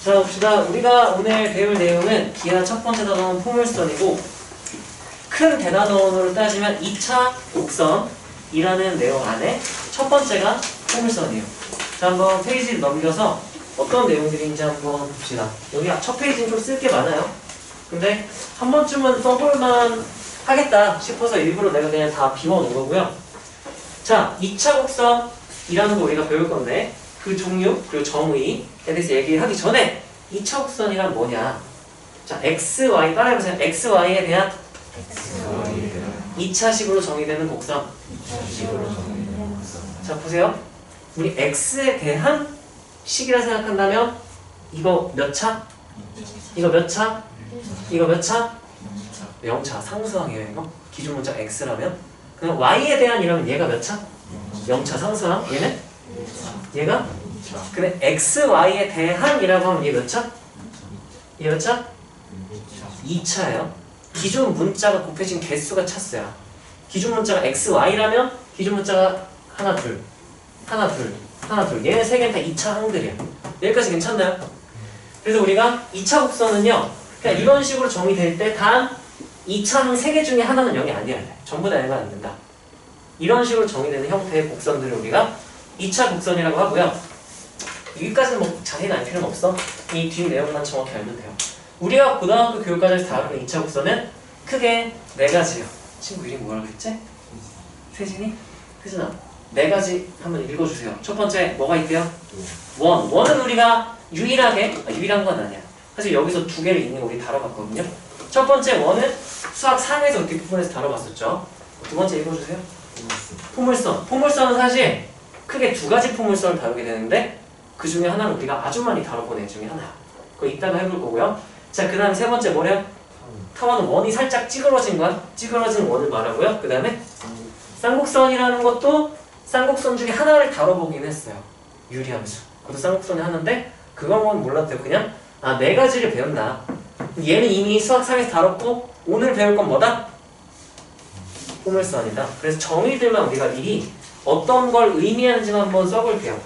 자, 봅시다. 우리가 오늘 배울 내용은 기하 첫 번째 단어는 포물선이고, 큰 대단원으로 따지면 2차 곡선이라는 내용 안에 첫 번째가 포물선이에요. 자, 한번 페이지를 넘겨서 어떤 내용들인지 한번 봅시다. 여기 첫 페이지는 좀 쓸 게 많아요. 근데 한 번쯤은 써볼만 하겠다 싶어서 일부러 내가 그냥 다 비워놓은 거고요. 자, 2차 곡선이라는 거 우리가 배울 건데, 그 종류, 그리고 정의에 대해서 얘기하기 전에 2차 곡선이란 뭐냐? 자, XY 따라해보세요. XY에 대한 2차식으로 정의되는 곡선. 자, 보세요. 우리 X에 대한 식이라 생각한다면 이거 몇 차? 이거 몇 차? 이거 몇 차? 0차. 상수항이에요, 이거. 기준 문자 X라면. 그럼 Y에 대한 이라면 얘가 몇 차? 0차 상수항. 얘는? 얘가? 근데 XY에 대한이라고 하면 얘 몇 차? 얘 몇 차? 2차예요. 기준 문자가 곱해진 개수가 차수야. 기준 문자가 XY라면 기준 문자가 하나, 둘. 하나, 둘. 하나, 둘. 얘네 세 개는 다 2차 항들이야. 여기까지 괜찮나요? 그래서 우리가 2차 곡선은요, 그냥 이런 식으로 정의될 때 단 2차 항 3개 중에 하나는 0이 아니어야 돼. 전부 다 0은 안 된다. 이런 식으로 정의되는 형태의 곡선들을 우리가 2차 곡선이라고 하고요. 여기까지는 뭐 자세히 알 필요는 없어. 이 뒤 내용만 정확히 알면 돼요. 우리가 고등학교 교육과정에서 다루는 2차 곡선은 크게 4가지예요. 친구 이름이 뭐라고 했지? 세진이? 세진아, 4가지 한번 읽어주세요. 첫 번째 뭐가 있대요? 원은 우리가 유일하게, 유일한 건 아니야. 사실 여기서 2개를 있는 거 우리 다뤄봤거든요. 첫 번째 원은 수학 3에서 뒷부분에서 다뤄봤었죠. 두 번째 읽어주세요. 포물선. 포물선은 사실 크게 2가지 포물선을 다루게 되는데 그 중에 하나는 우리가 아주 많이 다뤄본 애 중에 하나야. 그거 이따가 해볼 거고요. 자, 그 다음에 세 번째 뭐래요? 타원은 원이 살짝 찌그러진 거야. 찌그러진 원을 말하고요. 그 다음에 쌍곡선이라는 것도 쌍곡선 중에 하나를 다뤄보긴 했어요. 유리함수. 그것도 쌍곡선이 하나인데 그건 몰랐대요. 그냥 4가지를 배웠나. 얘는 이미 수학 3에서 다뤘고 오늘 배울 건 뭐다? 포물선이다. 그래서 정의들만 우리가 미리 어떤 걸 의미하는지만 한번 써볼게요.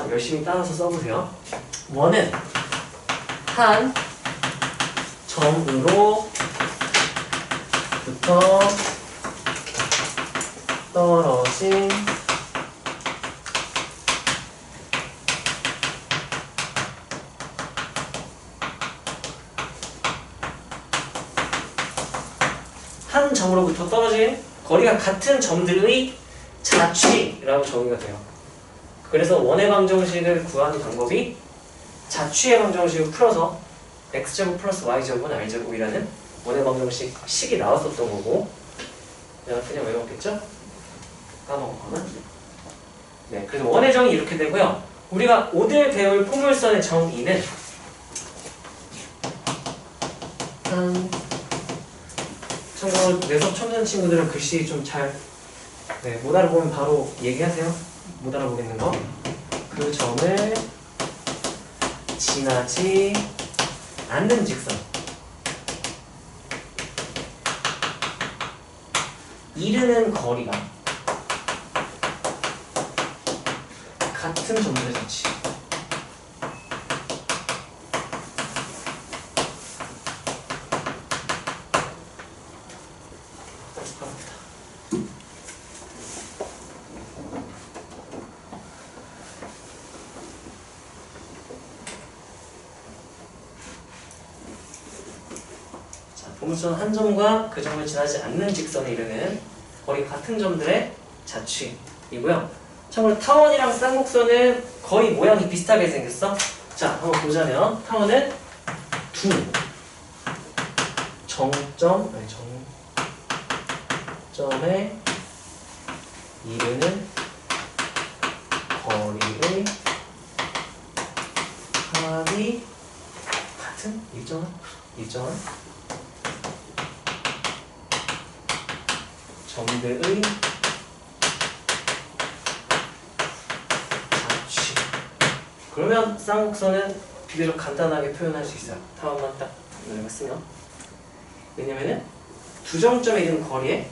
열심히 따라서 써보세요. 원은 한 점으로부터 떨어진 한 점으로부터 떨어진 거리가 같은 점들의 자취라고 정의가 돼요. 그래서 원의 방정식을 구하는 방법이 자취의 방정식을 풀어서 x제곱 플러스 y제곱은 r제곱이라는 원의 방정식 식이 나왔었던 거고, 내가 그냥 외웠겠죠? 까먹었거나. 네, 그래서 원의 정의 이렇게 되고요. 우리가 오늘 배울 포물선의 정의는 참고로 내서 처음 듣는 친구들은 글씨 좀 잘 못 알아보면 바로 얘기하세요. 못 알아보겠는 거. 그 점을 지나지 않는 직선. 이르는 거리가 같은 점들의 자취. 포물선 한 점과 그 점을 지나지 않는 직선에 이르는 거리가 같은 점들의 자취이고요. 참고로 타원이랑 쌍곡선은 거의 모양이 비슷하게 생겼어. 자, 한번 보자면 타원은 두 정점에 이르는 거리의 합이 같은 일정한 점들의 자취. 그러면 쌍곡선은 비교적 간단하게 표현할 수 있어요. 타원만 딱 내가 쓰면. 왜냐면은 두 정점에 있는 거리에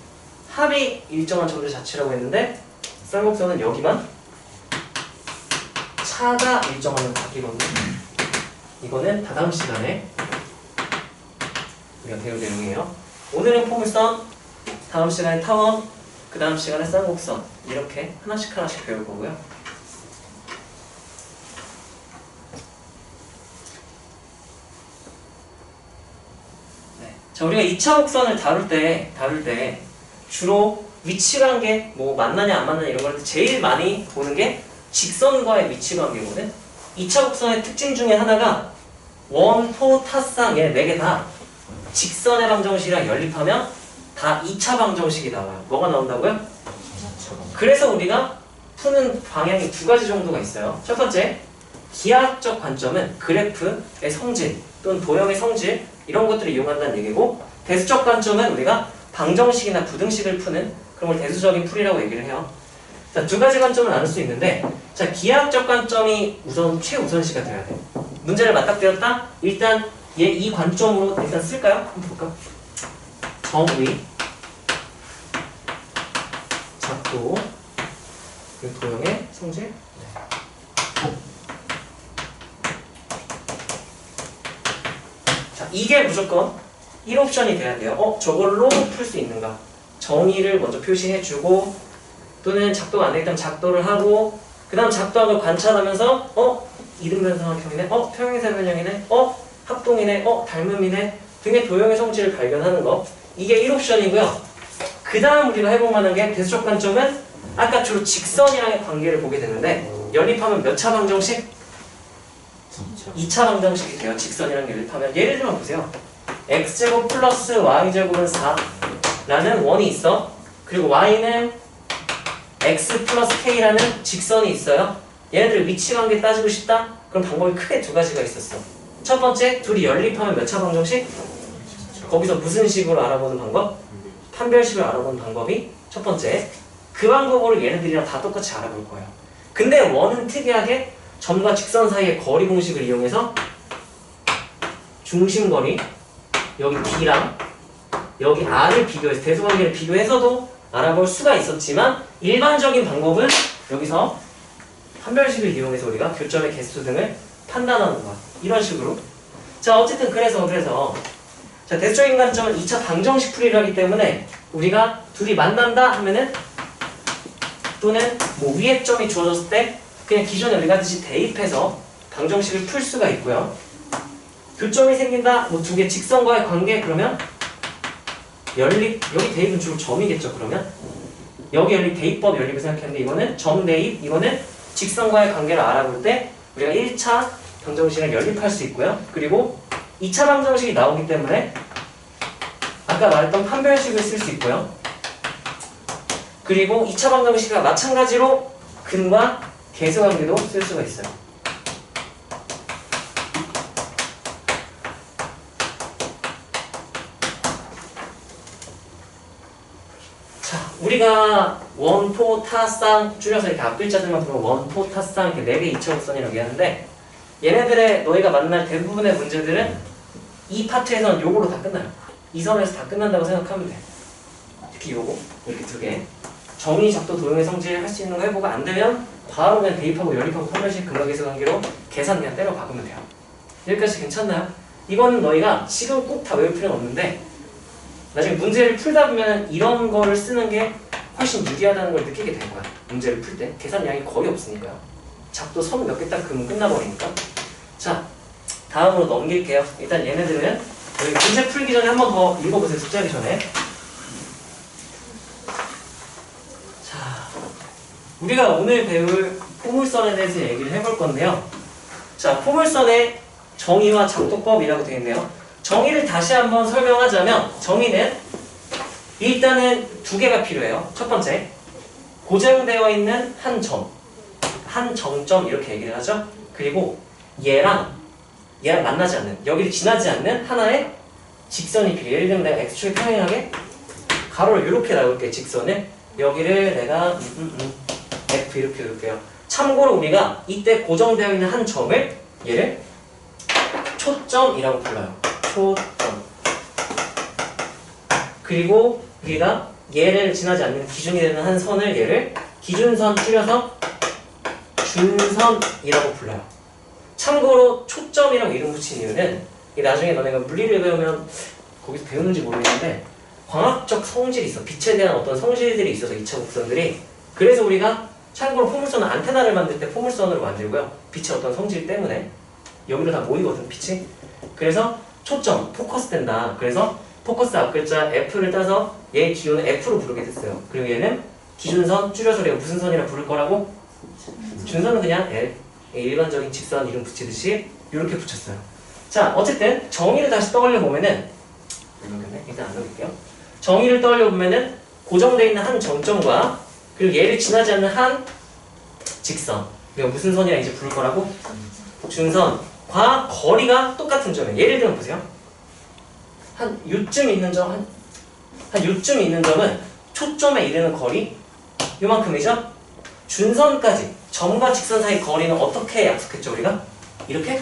합이 일정한 점들의 자취라고 했는데 쌍곡선은 여기만 차가 일정하면 바뀌거든요. 이 이거는 다다음 시간에 우리가 배울 내용이에요. 오늘은 포물선, 다음 시간에 타원, 그 다음 시간에 쌍곡선 이렇게 하나씩 배울 거고요. 네. 자, 우리가 2차 곡선을 다룰 때 주로 위치관계, 뭐 만나냐 안 만나냐 이런 걸 할 때 제일 많이 보는 게 직선과의 위치관계거든. 2차 곡선의 특징 중에 하나가 원, 포, 타쌍 얘 4개 다 직선의 방정식이랑 연립하면 다 2차 방정식이 나와요. 뭐가 나온다고요? 그래서 우리가 푸는 방향이 2가지 정도가 있어요. 첫 번째, 기하학적 관점은 그래프의 성질 또는 도형의 성질 이런 것들을 이용한다는 얘기고, 대수적 관점은 우리가 방정식이나 부등식을 푸는 그런 걸 대수적인 풀이라고 얘기를 해요. 자, 2가지 관점을 나눌 수 있는데, 자, 기하학적 관점이 우선 최우선시가 돼야 돼. 문제를 맞닥뜨렸다? 일단 얘 이 관점으로 일단 쓸까요? 한번 볼까? 정의, 작도, 그리고 도형의 성질. 네. 자, 이게 무조건 1옵션이 돼야 돼요. 저걸로 풀 수 있는가? 정의를 먼저 표시해주고, 또는 작도가 안 되겠다면 작도를 하고, 그 다음 작도한 걸 관찰하면서 이등변삼각형이네, 평행사 변형이네, 합동이네, 닮음이네 등의 도형의 성질을 발견하는 거, 이게 1옵션이고요. 그 다음 우리가 해볼 만한 게 대수적 관점은 아까 주로 직선이랑의 관계를 보게 되는데, 연립하면 몇 차 방정식? 2차 방정식이 돼요. 직선이랑 연립하면. 예를 들면 보세요. x제곱 플러스 y제곱은 4라는 원이 있어. 그리고 y는 x 플러스 k라는 직선이 있어요. 얘네들 위치관계 따지고 싶다? 그럼 방법이 크게 2가지가 있었어. 첫 번째, 둘이 연립하면 몇 차 방정식? 거기서 무슨 식으로 알아보는 방법? 판별식을 알아보는 방법이 첫 번째. 그 방법으로 얘네들이랑 다 똑같이 알아볼 거예요. 근데 원은 특이하게 점과 직선 사이의 거리 공식을 이용해서 중심거리, 여기 B랑 여기 R을 비교해서 대수관계를 비교해서도 알아볼 수가 있었지만, 일반적인 방법은 여기서 판별식을 이용해서 우리가 교점의 개수 등을 판단하는 거야. 이런 식으로. 자, 어쨌든 그래서 자, 대수적인 관점은 2차 방정식 풀이를 하기 때문에 우리가 둘이 만난다 하면은, 또는 뭐 위의 점이 주어졌을 때 그냥 기존에 우리가 하듯이 대입해서 방정식을 풀 수가 있고요. 교점이 생긴다, 뭐 2개 직선과의 관계, 그러면 연립, 여기 대입은 주로 점이겠죠. 그러면 여기 연립, 대입법 연립을 생각했는데, 이거는 점 대입, 이거는 직선과의 관계를 알아볼 때 우리가 1차 방정식을 연립할 수 있고요. 그리고 2차 방정식이 나오기 때문에 아까 말했던 판별식을 쓸 수 있고요. 그리고 2차 방정식과 마찬가지로 근과 계수관계도 쓸 수가 있어요. 자, 우리가 원, 포, 타, 쌍 줄여서 이렇게 앞글자들만 보면 원, 포, 타, 쌍 이렇게 4개 2차 곡선이라고 얘기하는데, 얘네들의 너희가 만날 대부분의 문제들은 이 파트에서는 요거로 다 끝나요. 이 선에서 다 끝난다고 생각하면 돼. 특히 요거 이렇게 2개 정의, 작도, 도형의 성질 할 수 있는 거 해보고, 안 되면 바로 그냥 대입하고 연립하고 판별식 근과계수 관계로 계산 그냥 때려 박으면 돼요. 여기까지 괜찮나요? 이거는 너희가 지금 꼭 다 외울 필요는 없는데, 나중에 문제를 풀다 보면 이런 거를 쓰는 게 훨씬 유리하다는 걸 느끼게 될 거야. 문제를 풀 때 계산량이 거의 없으니까요. 작도 선 몇 개 딱 그으면 끝나버리니까. 자, 다음으로 넘길게요. 일단 얘네들은 여기 문제 풀기 전에 한 번 더 읽어보세요. 숙제하기 전에. 자, 우리가 오늘 배울 포물선에 대해서 얘기를 해볼 건데요. 자, 포물선의 정의와 작도법이라고 되어 있네요. 정의를 다시 한번 설명하자면, 정의는 일단은 2개가 필요해요. 첫 번째, 고정되어 있는 한 점, 한 정점 이렇게 얘기를 하죠. 그리고 얘랑 만나지 않는, 여기를 지나지 않는 하나의 직선이 필요해요. 예를 들면 내가 x축에 평행하게 가로를 이렇게 나올게. 직선을 여기를 내가 F 이렇게 놓을게요. 참고로 우리가 이때 고정되어 있는 한 점을, 얘를 초점이라고 불러요. 초점. 그리고 우리가 얘를 지나지 않는 기준이 되는 한 선을, 얘를 기준선 줄여서 준선이라고 불러요. 참고로 초점이라고 이름 붙인 이유는 나중에 너네가 물리를 배우면 거기서 배우는지 모르겠는데 광학적 성질이 있어. 빛에 대한 어떤 성질들이 있어서 2차 곡선들이. 그래서 우리가 참고로 포물선은 안테나를 만들 때 포물선으로 만들고요. 빛의 어떤 성질 때문에 여기로 다 모이거든 빛이. 그래서 초점, 포커스 된다. 그래서 포커스 앞글자 F를 따서 얘 기호는 F로 부르게 됐어요. 그리고 얘는 기준선, 줄여서 우리가 무슨 선이라 부를 거라고? 준선은 그냥 L, 일반적인 직선 이름 붙이듯이 이렇게 붙였어요. 자, 어쨌든 정의를 다시 떠올려 보면은 일단 안 넣을게요. 정의를 떠올려 보면은 고정되어 있는 한 정점과 그리고 얘를 지나지 않는 한 직선, 우리가 무슨 선이라 이제 부를 거라고? 준선과 거리가 똑같은 점이에요. 예를 들면 보세요. 한 요쯤 있는 점, 한 요쯤 있는 점은 초점에 이르는 거리 요만큼이죠? 준선까지 점과 직선 사이 거리는 어떻게 약속했죠 우리가? 이렇게?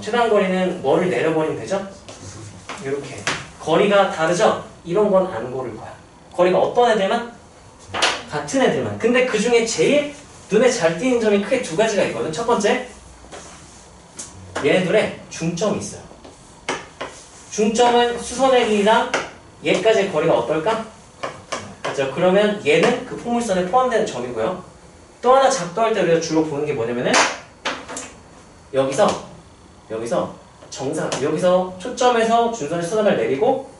최단 거리는 뭐를 내려버리면 되죠? 이렇게. 거리가 다르죠? 이런 건 안 고를 거야. 거리가 어떤 애들만? 같은 애들만. 근데 그 중에 제일 눈에 잘 띄는 점이 크게 두 가지가 있거든. 첫 번째, 얘네들의 중점이 있어요. 중점은 수선의 길이랑 얘까지의 거리가 어떨까? 맞죠? 그러면 얘는 그 포물선에 포함되는 점이고요. 또 하나 작도할 때 우리가 주로 보는 게 뭐냐면은 여기서 정상, 여기서 초점에서 준선의 수선을 내리고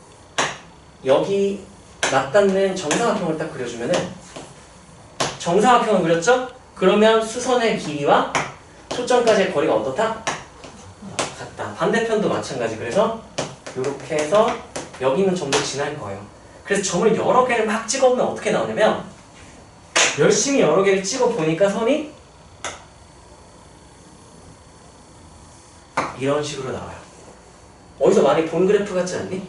여기 맞닿는 정사각형을 딱 그려주면은 정사각형을 그렸죠? 그러면 수선의 길이와 초점까지의 거리가 어떻다? 같다. 반대편도 마찬가지. 그래서 이렇게 해서 여기 있는 점도 지날 거예요. 그래서 점을 여러 개를 막 찍어보면 어떻게 나오냐면 열심히 여러 개를 찍어보니까 선이 이런 식으로 나와요. 어디서 많이 본 그래프 같지 않니?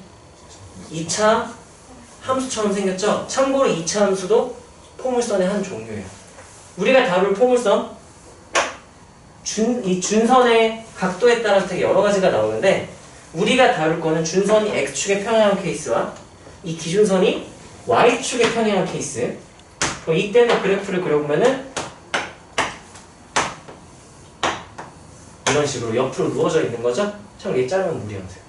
2차 함수처럼 생겼죠? 참고로 2차 함수도 포물선의 한 종류예요. 우리가 다룰 포물선 이 준선의 각도에 따라서 되게 여러 가지가 나오는데 우리가 다룰 거는 준선이 X축에 평행한 케이스와 이 기준선이 Y축에 평행한 케이스. 그럼 이때는 그래프를 그려보면은 이런 식으로 옆으로 누워져 있는 거죠? 참 얘 자르면 무리하세요.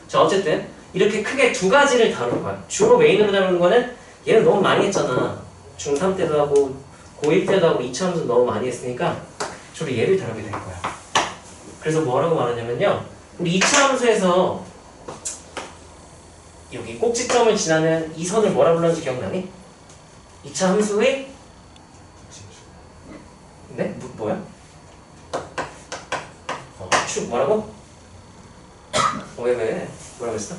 자, 어쨌든 이렇게 크게 두 가지를 다룰 거야. 주로 메인으로 다루는 거는 얘는 너무 많이 했잖아. 중3 때도 하고 고1 때도 하고 2차 함수 너무 많이 했으니까 주로 얘를 다루게 될 거야. 그래서 뭐라고 말하냐면요. 우리 2차 함수에서 여기 꼭지점을 지나는 이 선을 뭐라 불렀는지 기억나니? 2차 함수의 네? 뭐야? 축 뭐라고? 왜? 뭐라고 했어?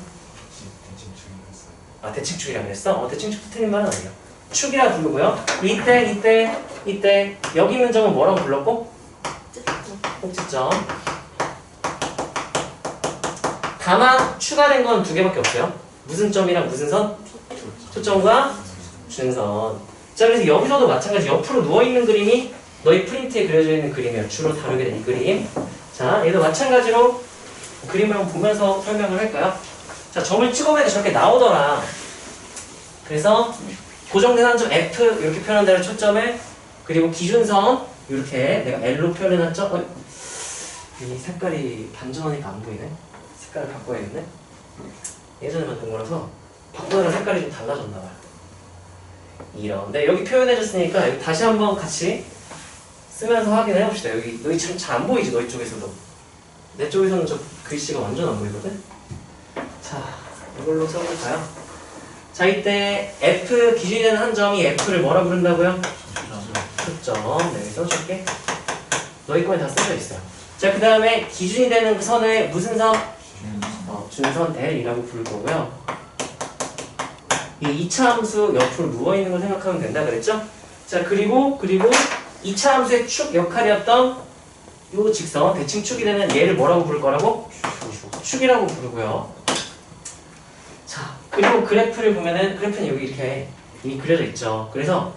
대칭축이라고 했어? 대칭축도 틀린 말은 아니야. 축이라 부르고요. 이때 여기 있는 점은 뭐라고 불렀고? 꼭지점. 다만 추가된 건 두 개밖에 없어요. 무슨 점이랑 무슨 선? 초점과 준선. 자, 그래서 여기서도 마찬가지 옆으로 누워있는 그림이 너희 프린트에 그려져 있는 그림이에요. 주로 다루게 된 이 그림. 자, 얘도 마찬가지로 그림을 한번 보면서 설명을 할까요? 자, 점을 찍어보니까 저렇게 나오더라. 그래서 고정된 한 점 F 이렇게 표현한 대로 초점을 그리고 기준선 이렇게 내가 L로 표현해놨죠? 이 색깔이 반전하니까 안 보이네. 색깔을 바꿔야겠네. 예전에 만든 거라서 바꾸느라 색깔이 좀 달라졌나봐요. 이런데 여기 표현해줬으니까 여기 다시 한번 같이 쓰면서 확인을 해봅시다. 여기 너희 잘 안 보이지? 너희 쪽에서도. 내 쪽에서는 저 글씨가 완전 안 보이거든? 자, 이걸로 써볼까요? 자, 이때 F 기준이 되는 한 점이 F를 뭐라 부른다고요? 초점. 네, 써줄게. 너희 거에 다 써져 있어요. 자, 그 다음에 기준이 되는 그 선을 무슨 선? 준선 L이라고 부를 거고요. 이 2차 함수 옆으로 누워있는 걸 생각하면 된다 그랬죠? 자, 그리고 2차 함수의 축 역할이었던 요 직선, 대칭축이 되는 얘를 뭐라고 부를 거라고? 축이라고 부르고요. 자, 그리고 그래프를 보면은 그래프는 여기 이렇게 이미 그려져 있죠. 그래서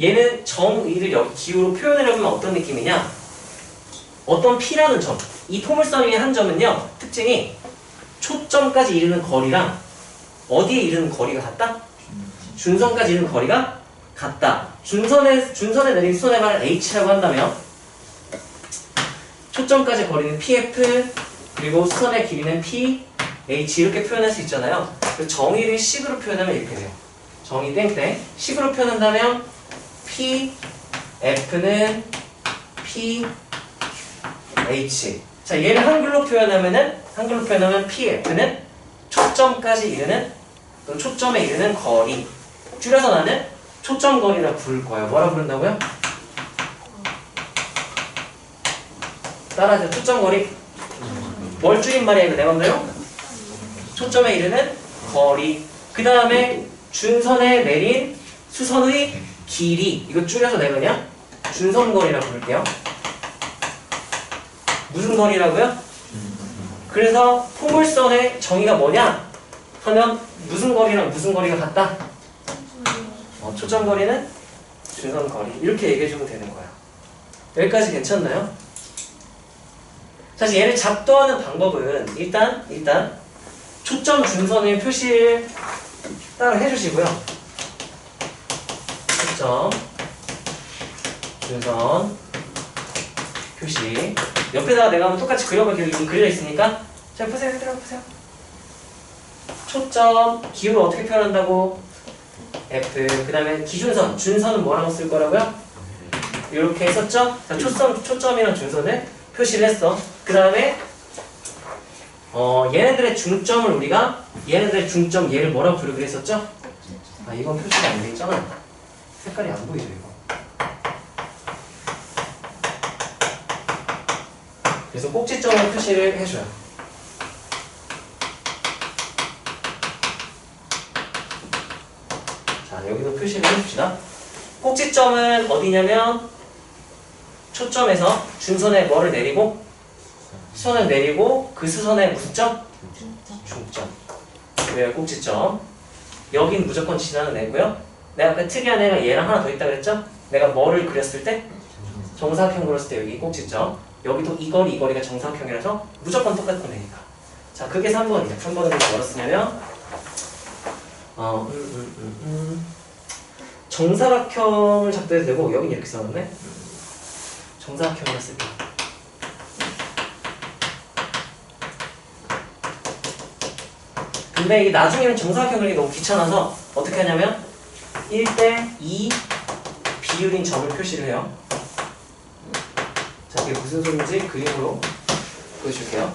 얘는 정의를 여기 기호로 표현하려면 어떤 느낌이냐? 어떤 P라는 점, 이 포물선 위의 한 점은요, 특징이 초점까지 이르는 거리랑 어디에 이르는 거리가 같다? 준선까지 이르는 거리가 같다. 준선에 내린 수선의 발을 H라고 한다면 초점까지 거리는 PF 그리고 수선의 길이는 PH 이렇게 표현할 수 있잖아요. 정의를 식으로 표현하면 이렇게 돼요. 정의 땡땡 식으로 표현한다면 PF는 PH. 자, 얘를 한글로 표현하면 PF는 초점까지 이르는 또는 초점에 이르는 거리. 줄여서 나는 초점거리라 부를 거예요. 뭐라 부른다고요? 따라하세요. 초점거리. 뭘 줄임말이야 이거 내 맘대로? 초점에 이르는 거리. 그 다음에 준선에 내린 수선의 길이. 이거 줄여서 내가 그냥 준선거리라 부를게요. 무슨 거리라고요? 그래서 포물선의 정의가 뭐냐? 하면 무슨 거리랑 무슨 거리가 같다? 초점거리는 준선거리. 이렇게 얘기해주면 되는 거야. 여기까지 괜찮나요? 사실 얘를 작도하는 방법은 일단 초점 준선의 표시를 따로 해주시고요. 초점 준선 표시 옆에다가 내가 한번 똑같이 그려볼게요. 이미 그려져 있으니까. 자, 보세요. 얘들아 보세요. 초점 기호를 어떻게 표현한다고? F. 그 다음에 기준선 준선은 뭐라고 쓸 거라고요? 이렇게 했었죠? 자, 초점이랑 준선을 표시를 했어. 그 다음에 얘네들의 중점 얘를 뭐라고 부르기로 했었죠? 아, 이건 표시가 안 돼 있잖아. 색깔이 안 보이죠 이거. 그래서 꼭지점을 표시를 해줘요. 자, 여기도 표시를 해줍시다. 꼭지점은 어디냐면 초점에서 준선에 뭐를 내리고 수선을 내리고 그 수선에 무슨 점? 중점. 그래요, 꼭지점. 여긴 무조건 지나는 애고요. 내가 아까 특이한 애가 얘랑 하나 더 있다 그랬죠? 내가 뭐를 그렸을 때? 정사각형 그렸을 때 여기 꼭지점. 여기도 이 거리가 정사각형이라서 무조건 똑같은 애니까. 자, 그게 3번이에요. 3번은 뭐라 쓰냐면 정사각형을 작도해도 되고 여긴 이렇게 써놨네. 정사각형으로 쓸게요. 근데 이게 나중에는 정사각형 그리기 너무 귀찮아서 어떻게 하냐면 1:2 비율인 점을 표시를 해요. 자, 이게 무슨 소리인지 그림으로 보여줄게요.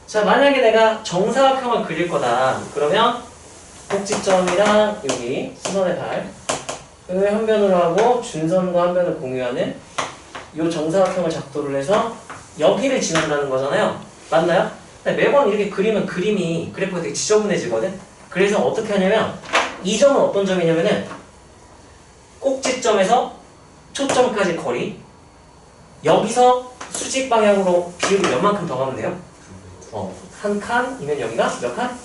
자, 만약에 내가 정사각형을 그릴 거다. 그러면 꼭지점이랑 여기 수선의 발을 한 변으로 하고 준선과 한 변을 공유하는 이 정사각형을 작도를 해서 여기를 지난다는 거잖아요. 맞나요? 근데 매번 이렇게 그리면 그래프가 되게 지저분해지거든. 그래서 어떻게 하냐면 이 점은 어떤 점이냐면은 꼭지점에서 초점까지 거리, 여기서 수직 방향으로 비율이 몇만큼 더 가면 돼요? 한 칸이면 여기가 몇 칸?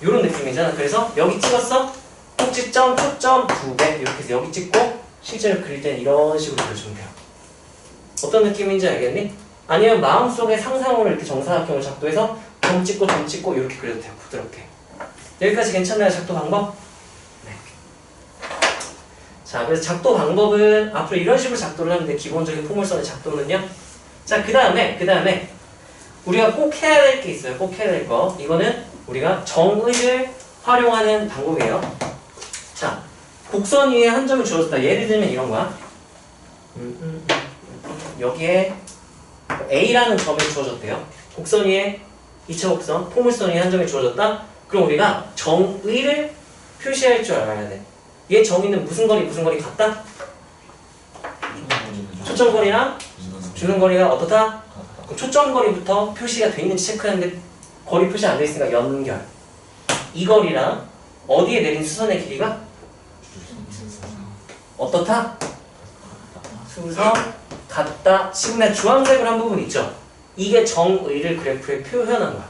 요런 느낌이잖아. 그래서 여기 찍었어? 꼭지점, 초점 2배 이렇게 해서 여기 찍고 실제로 그릴 때는 이런 식으로 그려주면 돼요. 어떤 느낌인지 알겠니? 아니면 마음속에 상상으로 이렇게 정사각형을 작도해서 점 찍고 이렇게 그려도 돼요. 부드럽게. 여기까지 괜찮나요? 작도 방법? 네. 자, 그래서 작도 방법은 앞으로 이런 식으로 작도를 하는데 기본적인 포물선의 작도는요. 자, 그 다음에 우리가 꼭 해야 될 게 있어요. 꼭 해야 될 거. 이거는 우리가 정의를 활용하는 방법이에요. 자, 곡선 위에 한 점이 주어졌다. 예를 들면 이런 거야. 여기에 A라는 점이 주어졌대요. 곡선 위에 2차 곡선, 포물선 위에 한 점이 주어졌다. 그럼 우리가 정의를 표시할 줄 알아야 돼. 얘 정의는 무슨 거리 같다? 초점거리랑 주는거리가 어떻다? 그럼 초점거리부터 표시가 돼 있는지 체크하는데 거리 표시 안 돼 있으니까 연결. 이 거리랑 어디에 내린 수선의 길이가? 어떻다? 수선 같다. 지금 내가 주황색으로 한 부분 있죠? 이게 정의를 그래프에 표현한 거야.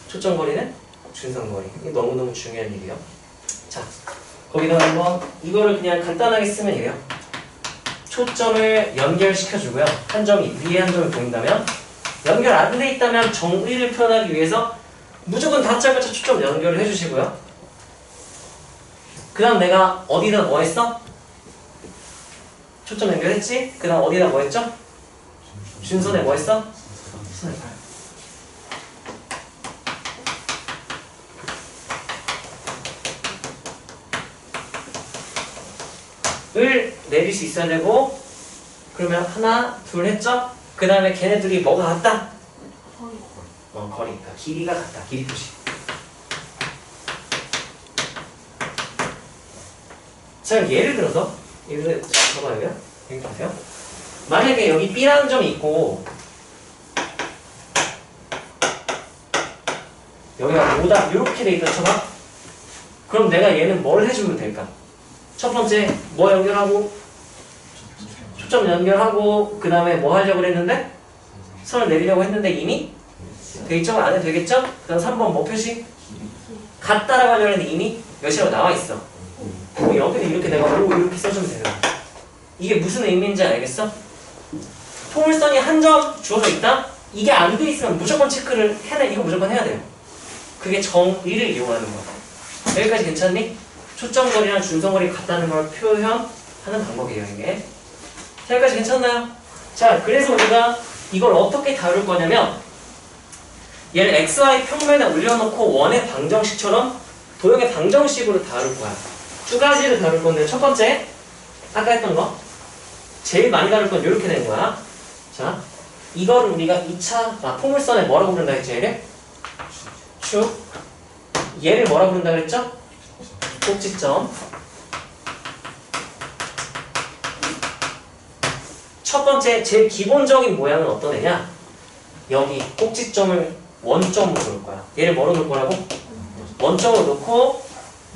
초점거리는 준선거리. 이게 너무너무 중요한 일이에요. 자, 거기다가 한번 이거를 그냥 간단하게 쓰면 이래요. 초점을 연결시켜주고요. 한 점이 위에 한 점이 보인다면 연결 안 돼 있다면 정의를 표현하기 위해서 무조건 다짜고짜 초점 연결을 해주시고요. 그 다음 내가 어디다 뭐 했어? 초점 연결했지? 그 다음 어디다 뭐 했죠? 준선에 뭐 했어? 수선에 발. 을 내릴 수 있어야 되고, 그러면 하나, 둘 했죠? 그 다음에 걔네들이 뭐가 같다? 거리니까 길이가 같다. 길이 표시. 자, 예를 들어서 봐봐요. 여기 보세요. 만약에 여기 B라는 점이 있고 여기가 5다 이렇게 돼 있다 쳐봐. 그럼 내가 얘는 뭘 해주면 될까? 첫 번째 뭐 연결하고 초점 연결하고 그 다음에 뭐 하려고 그랬는데 선을 내리려고 했는데 이미 되겠죠? 안 해도 되겠죠? 그 다음 3번 뭐 표시? 같다라고 하려고 했는데 이미 몇이라고 나와 있어. 그럼 여기도 이렇게 내가 5 이렇게 써주면 되는 거야. 이게 무슨 의미인지 알겠어? 통일선이 한 점 주어져 있다? 이게 안 돼 있으면 무조건 체크를 해내. 이거 무조건 해야 돼요. 그게 정의를 이용하는 거야. 여기까지 괜찮니? 초점거리랑 중성거리 같다는 걸 표현하는 방법이에요, 이게. 자, 여기까지 괜찮나요? 자, 그래서 우리가 이걸 어떻게 다룰 거냐면 얘를 XY 평면에 올려놓고 원의 방정식처럼 도형의 방정식으로 다룰 거야. 두 가지를 다룰 건데 첫 번째 아까 했던 거 제일 많이 다룰 건 이렇게 된 거야. 자, 이거를 우리가 2차 포물선에 뭐라고 부른다 했지? 얘를? 축. 얘를 뭐라고 부른다 그랬죠? 꼭지점. 첫 번째 제일 기본적인 모양은 어떤 애냐? 여기 꼭지점을 원점으로 놓을 거야. 얘를 뭐로 놓을 거라고? 원점으로 놓고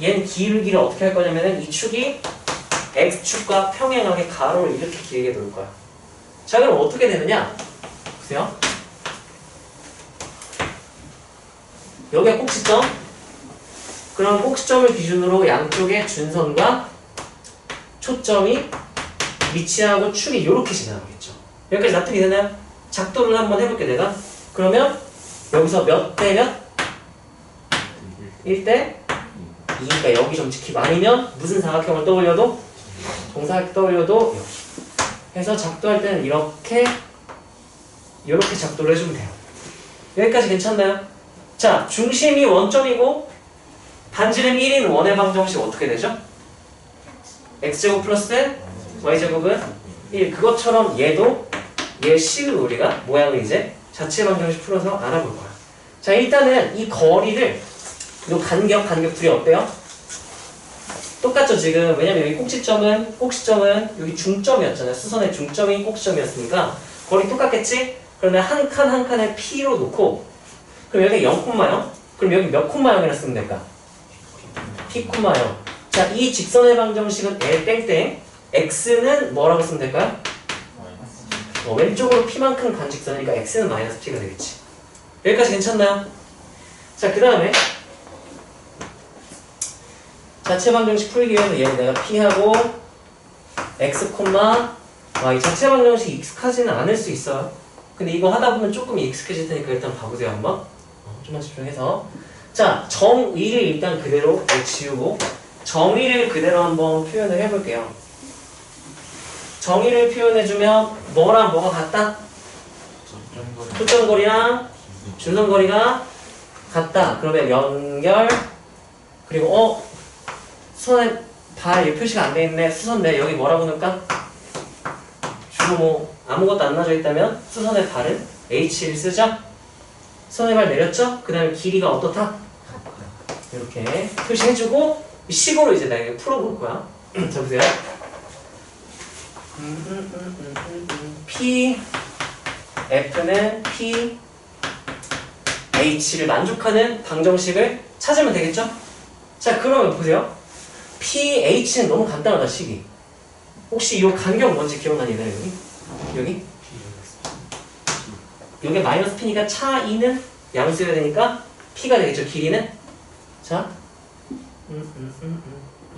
얘는 길기를 어떻게 할 거냐면은 이 축이 X축과 평행하게 가로를 이렇게 길게 놓을 거야. 자, 그럼 어떻게 되느냐? 보세요. 여기가 꼭지점. 그럼 꼭지점을 기준으로 양쪽의 준선과 초점이 위치하고 축이 이렇게 지나가겠죠. 여기까지 납득이 되나요? 작도를 한번 해볼게 내가. 그러면 여기서 몇 대 몇? 1대 2니까 여기 좀 지키고 아니면 무슨 사각형을 떠올려도 정사각형 떠올려도 여기 해서 작도할 때는 이렇게 작도를 해주면 돼요. 여기까지 괜찮나요? 자, 중심이 원점이고 반지름 1인 원의 방정식 어떻게 되죠? x제곱 플러스 y제곱은 1. 그것처럼 얘도 얘 식을 우리가 모양을 이제 자체 방정식 풀어서 알아볼 거야. 자, 일단은 이 거리를 이 간격 둘이 어때요? 똑같죠 지금. 왜냐면 여기 꼭지점은 여기 중점이었잖아요. 수선의 중점이 꼭지점이었으니까 거리 똑같겠지? 그러면 한 칸 한 칸에 P로 놓고 그럼 여기 0,0. 그럼 여기 몇 콤마형이라 쓰면 될까? P 콤마형. 자, 이 직선의 방정식은 L 땡땡 X는 뭐라고 쓰면 될까요? 왼쪽으로 P만큼 간 직선이니까 X는 마이너스 P가 되겠지. 여기까지 괜찮나요? 자, 그 다음에 자체 방정식 풀기 위해서 얘는 내가 P하고 X, Y 자체 방정식 익숙하지는 않을 수 있어요. 근데 이거 하다 보면 조금 익숙해질 테니까 일단 봐보세요 한번. 좀만 집중해서. 자, 정의를 일단 그대로 지우고 정의를 그대로 한번 표현을 해볼게요. 정의를 표현해주면 뭐랑 뭐가 같다? 초점거리랑 준선거리가 같다. 그러면 연결 그리고 수선에 발 표시가 안 돼 있네. 수선 내 여기 뭐라고 넣을까? 주로 뭐 아무것도 안 나져 있다면 수선의 발은 H를 쓰죠. 수선의 발 내렸죠? 그 다음에 길이가 어떻다? 이렇게 표시해주고 식으로 이제 내가 풀어볼 거야. 자, 보세요. P F는 P H를 만족하는 방정식을 찾으면 되겠죠? 자, 그러면 보세요. P H는 너무 간단하다. 식이 혹시 이 간격 뭔지 기억나니나요? 여기? 여기 마이너스 P니까 차이는 양수여야 되니까 P가 되겠죠. 길이는. 자,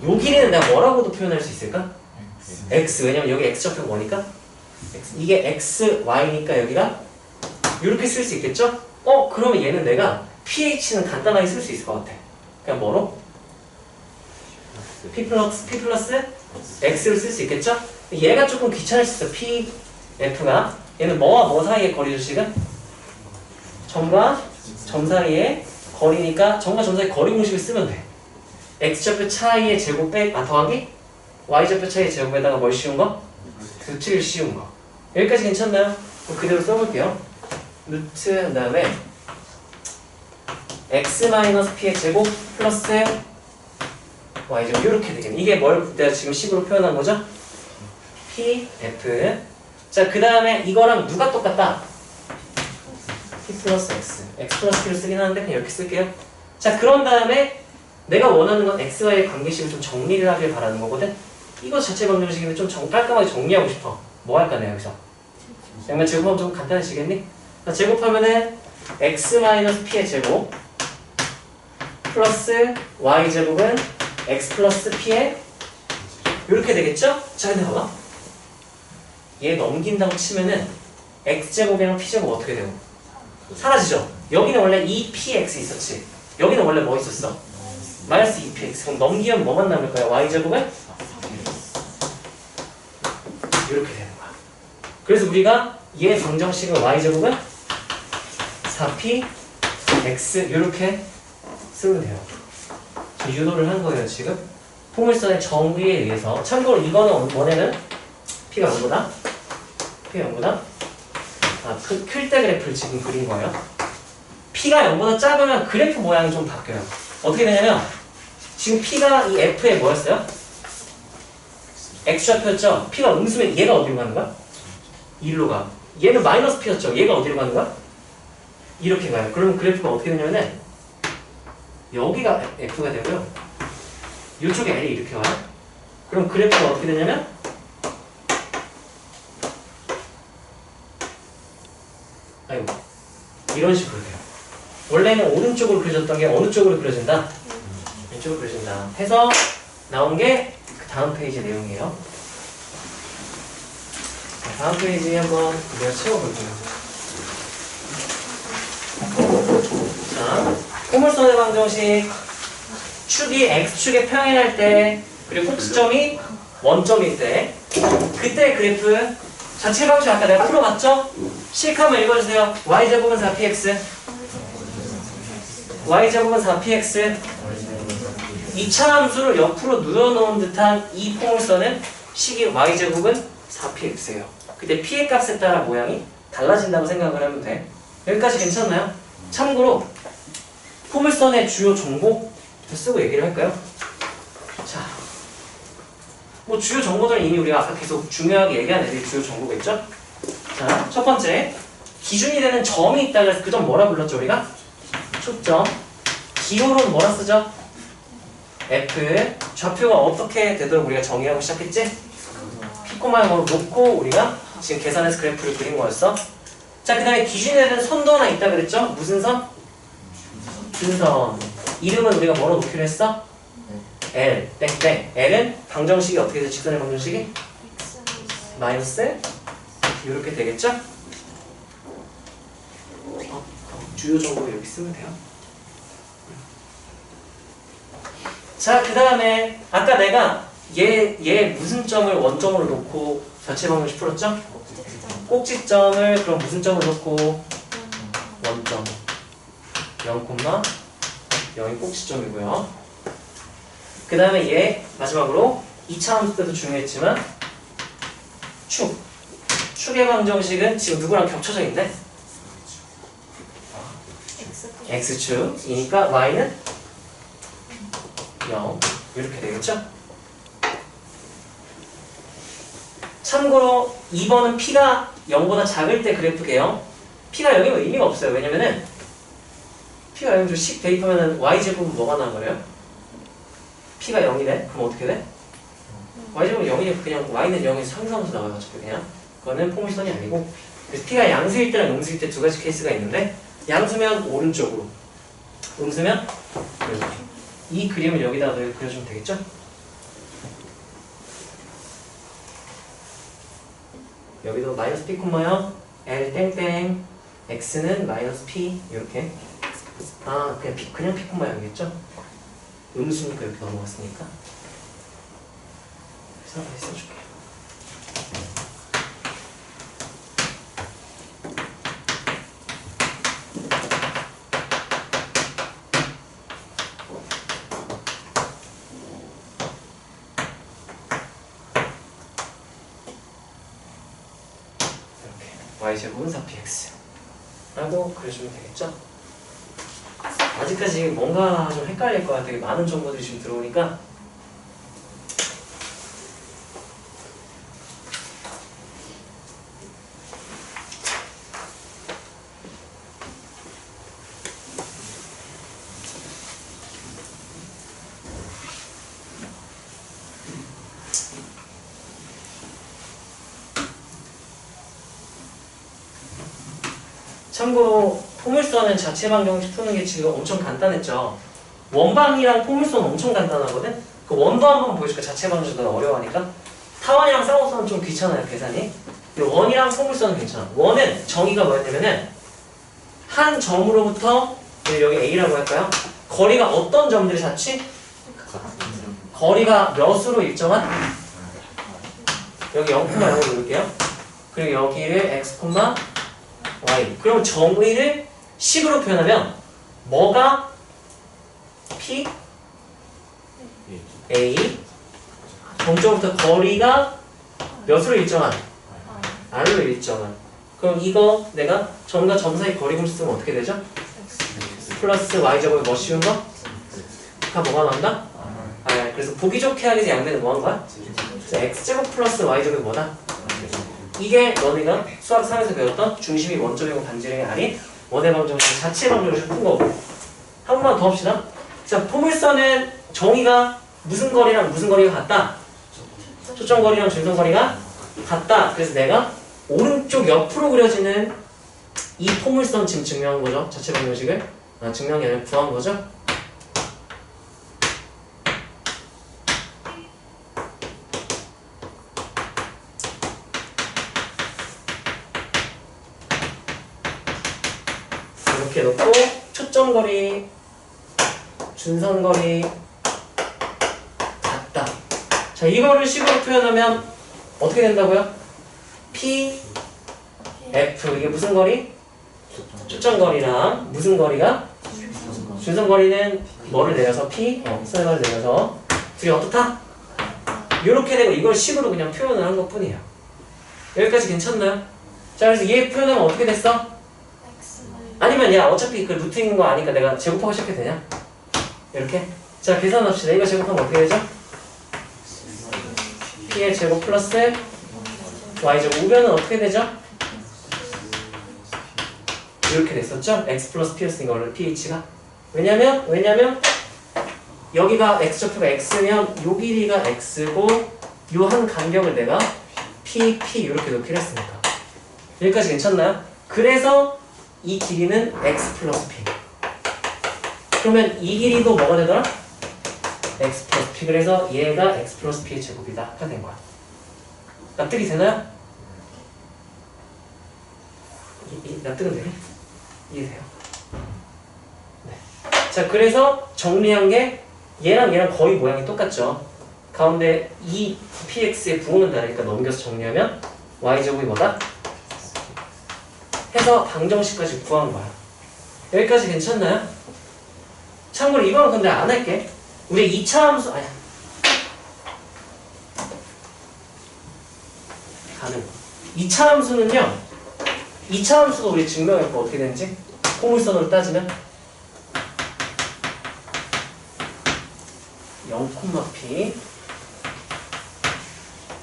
요 길이는 내가 뭐라고도 표현할 수 있을까? X. 왜냐면 여기 X좌표 뭐니까? X. 이게 X, Y니까 여기가 이렇게 쓸 수 있겠죠? 그러면 얘는 내가 PH는 간단하게 쓸 수 있을 것 같아. 그냥 뭐로? P 플러스 x를 쓸 수 있겠죠? 얘가 조금 귀찮을 수 있어. p, f가 얘는 뭐와 뭐 사이의 거리죠 지금? 점과 점 사이의 거리니까 점과 점 사이의 거리 공식을 쓰면 돼. x좌표 차이의 제곱 더하기 y좌표 차이의 제곱에다가 뭘 씌운 거? 루트를 씌운 거. 여기까지 괜찮나요? 그럼 그대로 써볼게요. 루트 한 다음에 x-p의 제곱 플러스 y제곱 이렇게 되겠네. 이게 뭘 내가 지금 식으로 표현한 거죠? p, f. 자, 그 다음에 이거랑 누가 똑같다? p 플러스 x 플러스 p를 쓰긴 하는데 그냥 이렇게 쓸게요. 자, 그런 다음에 내가 원하는 건 x와의 관계식을 좀 정리를 하길 바라는 거거든. 이거 자체 방정식인데 좀 깔끔하게 정리하고 싶어. 뭐 할까 내가 여기서? 양면 제곱하면 좀 간단해지겠니? 자, 제곱하면은 x-p의 제곱 플러스 y제곱은 x 플러스 p의 이렇게 되겠죠? 자, 근데 봐봐. 얘 넘긴다고 치면은 x제곱이랑 p제곱 어떻게 되고? 사라지죠? 여기는 원래 2px 있었지? 여기는 원래 뭐 있었어? 마이너스 2px. 그럼 넘기면 뭐만 남을까요? y제곱은? 이렇게 되는 거야. 그래서 우리가 얘 방정식은 y제곱은 4p x 이렇게 쓰면 돼요. 유도를 한 거예요 지금. 포물선의 정의에 의해서. 참고로 이거는 원래는 p가 0보다 p가 0보다 클 때 그래프를 지금 그린 거예요. p가 0보다 작으면 그래프 모양이 좀 바뀌어요. 어떻게 되냐면 지금 p가 이 f에 뭐였어요? x좌표였죠? p가 음수면 얘가 어디로 가는 거야? 1로 가. 얘는 마이너스 p였죠? 얘가 어디로 가는 거야? 이렇게 가요. 그러면 그래프가 어떻게 되냐면은 여기가 f가 되고요. 이쪽에 l이 이렇게 와요. 그럼 그래프가 어떻게 되냐면 아이고 이런 식으로 돼요. 원래는 오른쪽으로 그려졌던 게 어느 쪽으로 그려진다? 왼쪽으로 그려진다 해서 나온 게 그 다음 페이지 내용이에요. 다음 페이지에 한번 우리가 채워볼게요. 자, 포물선의 방정식 축이 x축에 평행할 때 그리고 꼭지점이 원점일 때 그때 그래프 자체 방식 아까 내가 풀어봤죠? 식 한번 읽어주세요. y제곱은 4px y제곱은 4px 2차 함수를 옆으로 누워놓은 듯한 이 포물선은 식이 y제곱은 4px예요. 그때 p의 값에 따라 모양이 달라진다고 생각을 하면 돼. 여기까지 괜찮나요? 참고로 포물선의 주요 정보부터 쓰고 얘기를 할까요? 자, 뭐 주요 정보들은 이미 우리가 아까 계속 중요하게 얘기한 애들이 주요 정보겠죠? 자, 첫 번째 기준이 되는 점이 있다 그래서 그 점 뭐라 불렀죠 우리가? 초점. 기호로는 뭐라 쓰죠? F. 좌표가 어떻게 되도록 우리가 정의하고 시작했지? P코마형으로 놓고 우리가 지금 계산해서 그래프를 그린 거였어. 자, 그 다음에 기준이 되는 선도 하나 있다 그랬죠? 무슨 선? 준선. 이름은 우리가 뭐로 놓기로 했어? L. 땡땡. L은 방정식이 어떻게 되죠? 직선의 방정식이? 마이너스 이렇게 되겠죠? 주요 정보 여기 쓰면 돼요. 자, 그 다음에 아까 내가 얘 무슨 점을 원점으로 놓고 자체 방정식 풀었죠? 꼭지점을 그럼 무슨 점을 놓고 원점 0,0이 꼭지점이고요. 그 다음에 얘 마지막으로 2차 함수 때도 중요했지만 축의 방정식은 지금 누구랑 겹쳐져 있네? x축이니까 y는 0 이렇게 되겠죠? 참고로 2번은 p가 0보다 작을 때 그래프게요. p가 0이면 의미가 없어요. 왜냐면은 p가 0이면 식 대입하면은 y제곱은 뭐가 나온 거래요? p가 0이래? 그럼 어떻게 돼? y제곱은 0이니까 그냥 y는 0에서 상수함수 나와요. 어차피 그냥 그거는 포물선이 아니고. 그래서 p가 양수일 때랑 음수일 때 두 가지 케이스가 있는데 양수면 오른쪽으로 음수면 이렇게. 이 그림을 여기다가 그려주면 되겠죠? 여기도 마이너스 p 콤마요 l 땡땡 x는 마이너스 p 이렇게. 그냥 p 콤마형이겠죠? 음수니까 이렇게 넘어갔으니까. 다시 써줄게. y제곱은 4px 라고 그려주면 되겠죠? 아직까지 뭔가 좀 헷갈릴 거야. 되게 많은 정보들이 지금 들어오니까. 참고로 포물선은 자체 방정식 푸는 게 지금 엄청 간단했죠. 원방이랑 포물선 엄청 간단하거든. 그 원도 한번 보여줄까? 자체 방정식은 어려워하니까. 타원이랑 쌍곡선은 좀 귀찮아요, 계산이. 근데 원이랑 포물선은 괜찮아. 원은 정의가 뭐였냐면은 한 점으로부터 여기 A라고 할까요? 거리가 어떤 점들이 닿지? 거리가 몇으로 일정한? 여기 0,0을 누를게요. 그리고 여기를 x, y. 그럼 정의를 식으로 표현하면 뭐가 p, a, 점점부터 거리가 몇으로 일정한? r로 일정한. 그럼 이거 내가 점과 점 사이 거리공식 쓰면 어떻게 되죠? 플러스 y제곱에 뭐 씌운 거? 다 뭐가 나온다? 그래서 보기 좋게 하기 위해서 양변은 뭐 하는 거야? x제곱 플러스 y제곱이 뭐다? 이게 너네가 수학 3에서 배웠던 중심이 원점이고 반지름이 아닌 원의 방정식 자체 방정식을 푼 거고. 한 번만 더 합시다. 자, 포물선은 정의가 무슨 거리랑 무슨 거리가 같다? 초점거리랑 중점거리가 같다. 그래서 내가 오른쪽 옆으로 그려지는 이 포물선 지금 증명한 거죠. 자체 방정식을 증명한 게 아니라 구한 거죠. 이렇게 놓고 초점거리, 준선거리 같다. 자, 이거를 식으로 표현하면 어떻게 된다고요? P, F. 이게 무슨 거리? 초점거리랑 무슨 거리가? 준선거리는 뭐를 내려서 P, 선거리를 내려서 둘이 어떻다? 이렇게 되고 이걸 식으로 그냥 표현을 한 것 뿐이에요. 여기까지 괜찮나요? 자, 그래서 얘 표현하면 어떻게 됐어? 아니면 야 어차피 그 루트 있는 거 아니까 내가 제곱하고 시작해도 되냐? 이렇게. 자, 계산합시다. 이거 제곱하면 어떻게 되죠? P의 제곱 플러스 Y제곱. 우변은 어떻게 되죠? 이렇게 됐었죠? X 플러스 P였으니까 원래 PH가. 왜냐면 여기가 X좌표가 X면 요 길이가 X고 요 한 간격을 내가 P 이렇게 놓기로 했으니까. 여기까지 괜찮나요? 그래서 이 길이는 x 플러스 p. 그러면 이 길이도 뭐가 되더라? x 플러스 p. 그래서 얘가 x 플러스 p의 제곱이다. 가 된 거야. 납득이 되나요? 납득은 되니? 이해돼요? 네. 자, 그래서 정리한 게 얘랑 거의 모양이 똑같죠. 가운데 이 px의 부호는 다르니까 넘겨서 정리하면 y제곱이 뭐다? 해서 방정식까지 구한 거야. 여기까지 괜찮나요? 참고로 이거는 근데 안 할게. 우리 2차 함수 가능. 2차 함수는요. 2차 함수도 우리 증명했고 어떻게 되는지 포물선으로 따지면 0,p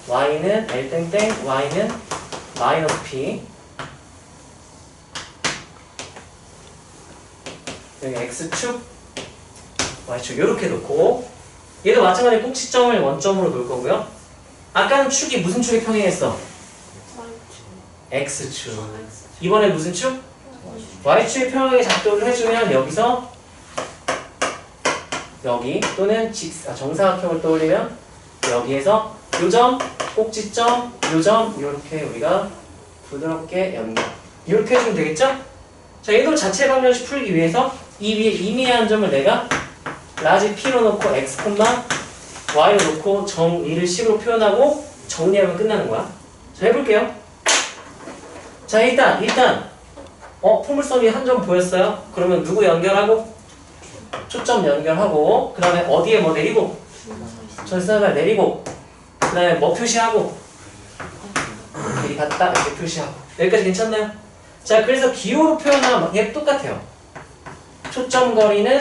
y는 L y는 마이너스 p 여기 x축, y축 이렇게 놓고 얘도 마찬가지로 꼭지점을 원점으로 놓을 거고요. 아까는 축이 무슨 축에 평행했어? x축. 이번에 무슨 축? y축에 평행하게 작도를 해주면 여기서 여기 또는 정사각형을 떠올리면 여기에서 요점, 꼭지점, 요점 이렇게 우리가 부드럽게 연결 이렇게 해주면 되겠죠? 자, 얘도 자체 방정식 풀기 위해서 이 위에 이미한 점을 내가 라지 p로 놓고 x, y를 놓고 정의를 식으로 표현하고 정리하면 끝나는 거야. 자, 해볼게요. 자, 일단 포물선이 한 점 보였어요? 그러면 누구 연결하고? 초점 연결하고, 그 다음에 어디에 뭐 내리고? 전선을 내리고, 그 다음에 뭐 표시하고? 길이 같다 이렇게 표시하고. 여기까지 괜찮나요? 자, 그래서 기호로 표현하면 얘 똑같아요. 초점 거리는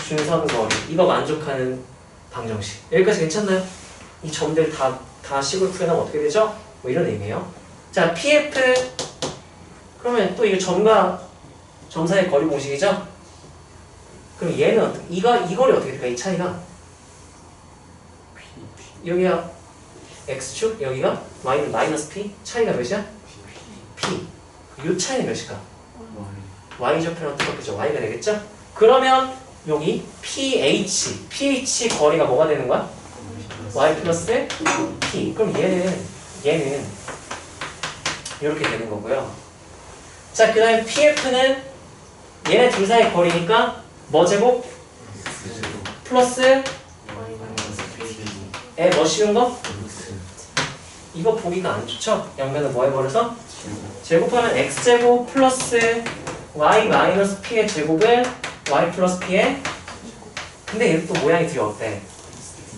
준선 거리. 이거 만족하는 방정식. 여기까지 괜찮나요? 이 점들 다 식으로 표현하면 어떻게 되죠? 뭐 이런 의미예요. 자, PF 그러면 또 이거 점과 점 사이의 거리 공식이죠? 그럼 얘는 어떻게, 이 거리 어떻게 될까? 이 차이가 여기가 x축, 여기가 y는 마이너스 p. 차이가 몇이야? p. 이 차이는 몇일까? y좌표랑 똑같겠죠? y가 되겠죠? 그러면 여기 ph 거리가 뭐가 되는 거야? y 플러스 p. 그럼 얘는 이렇게 되는 거고요. 자, 그 다음에 pf는 얘네 둘 사이의 거리니까 뭐 제곱? 플러스 에 뭐 씌운 거? 이거 보기가 안 좋죠? 양면은 뭐 해버려서? 제곱하면 x제곱 플러스 y 마이너스 p의 제곱은 y 플러스 p의, 근데 얘도 또 모양이 되게 어때?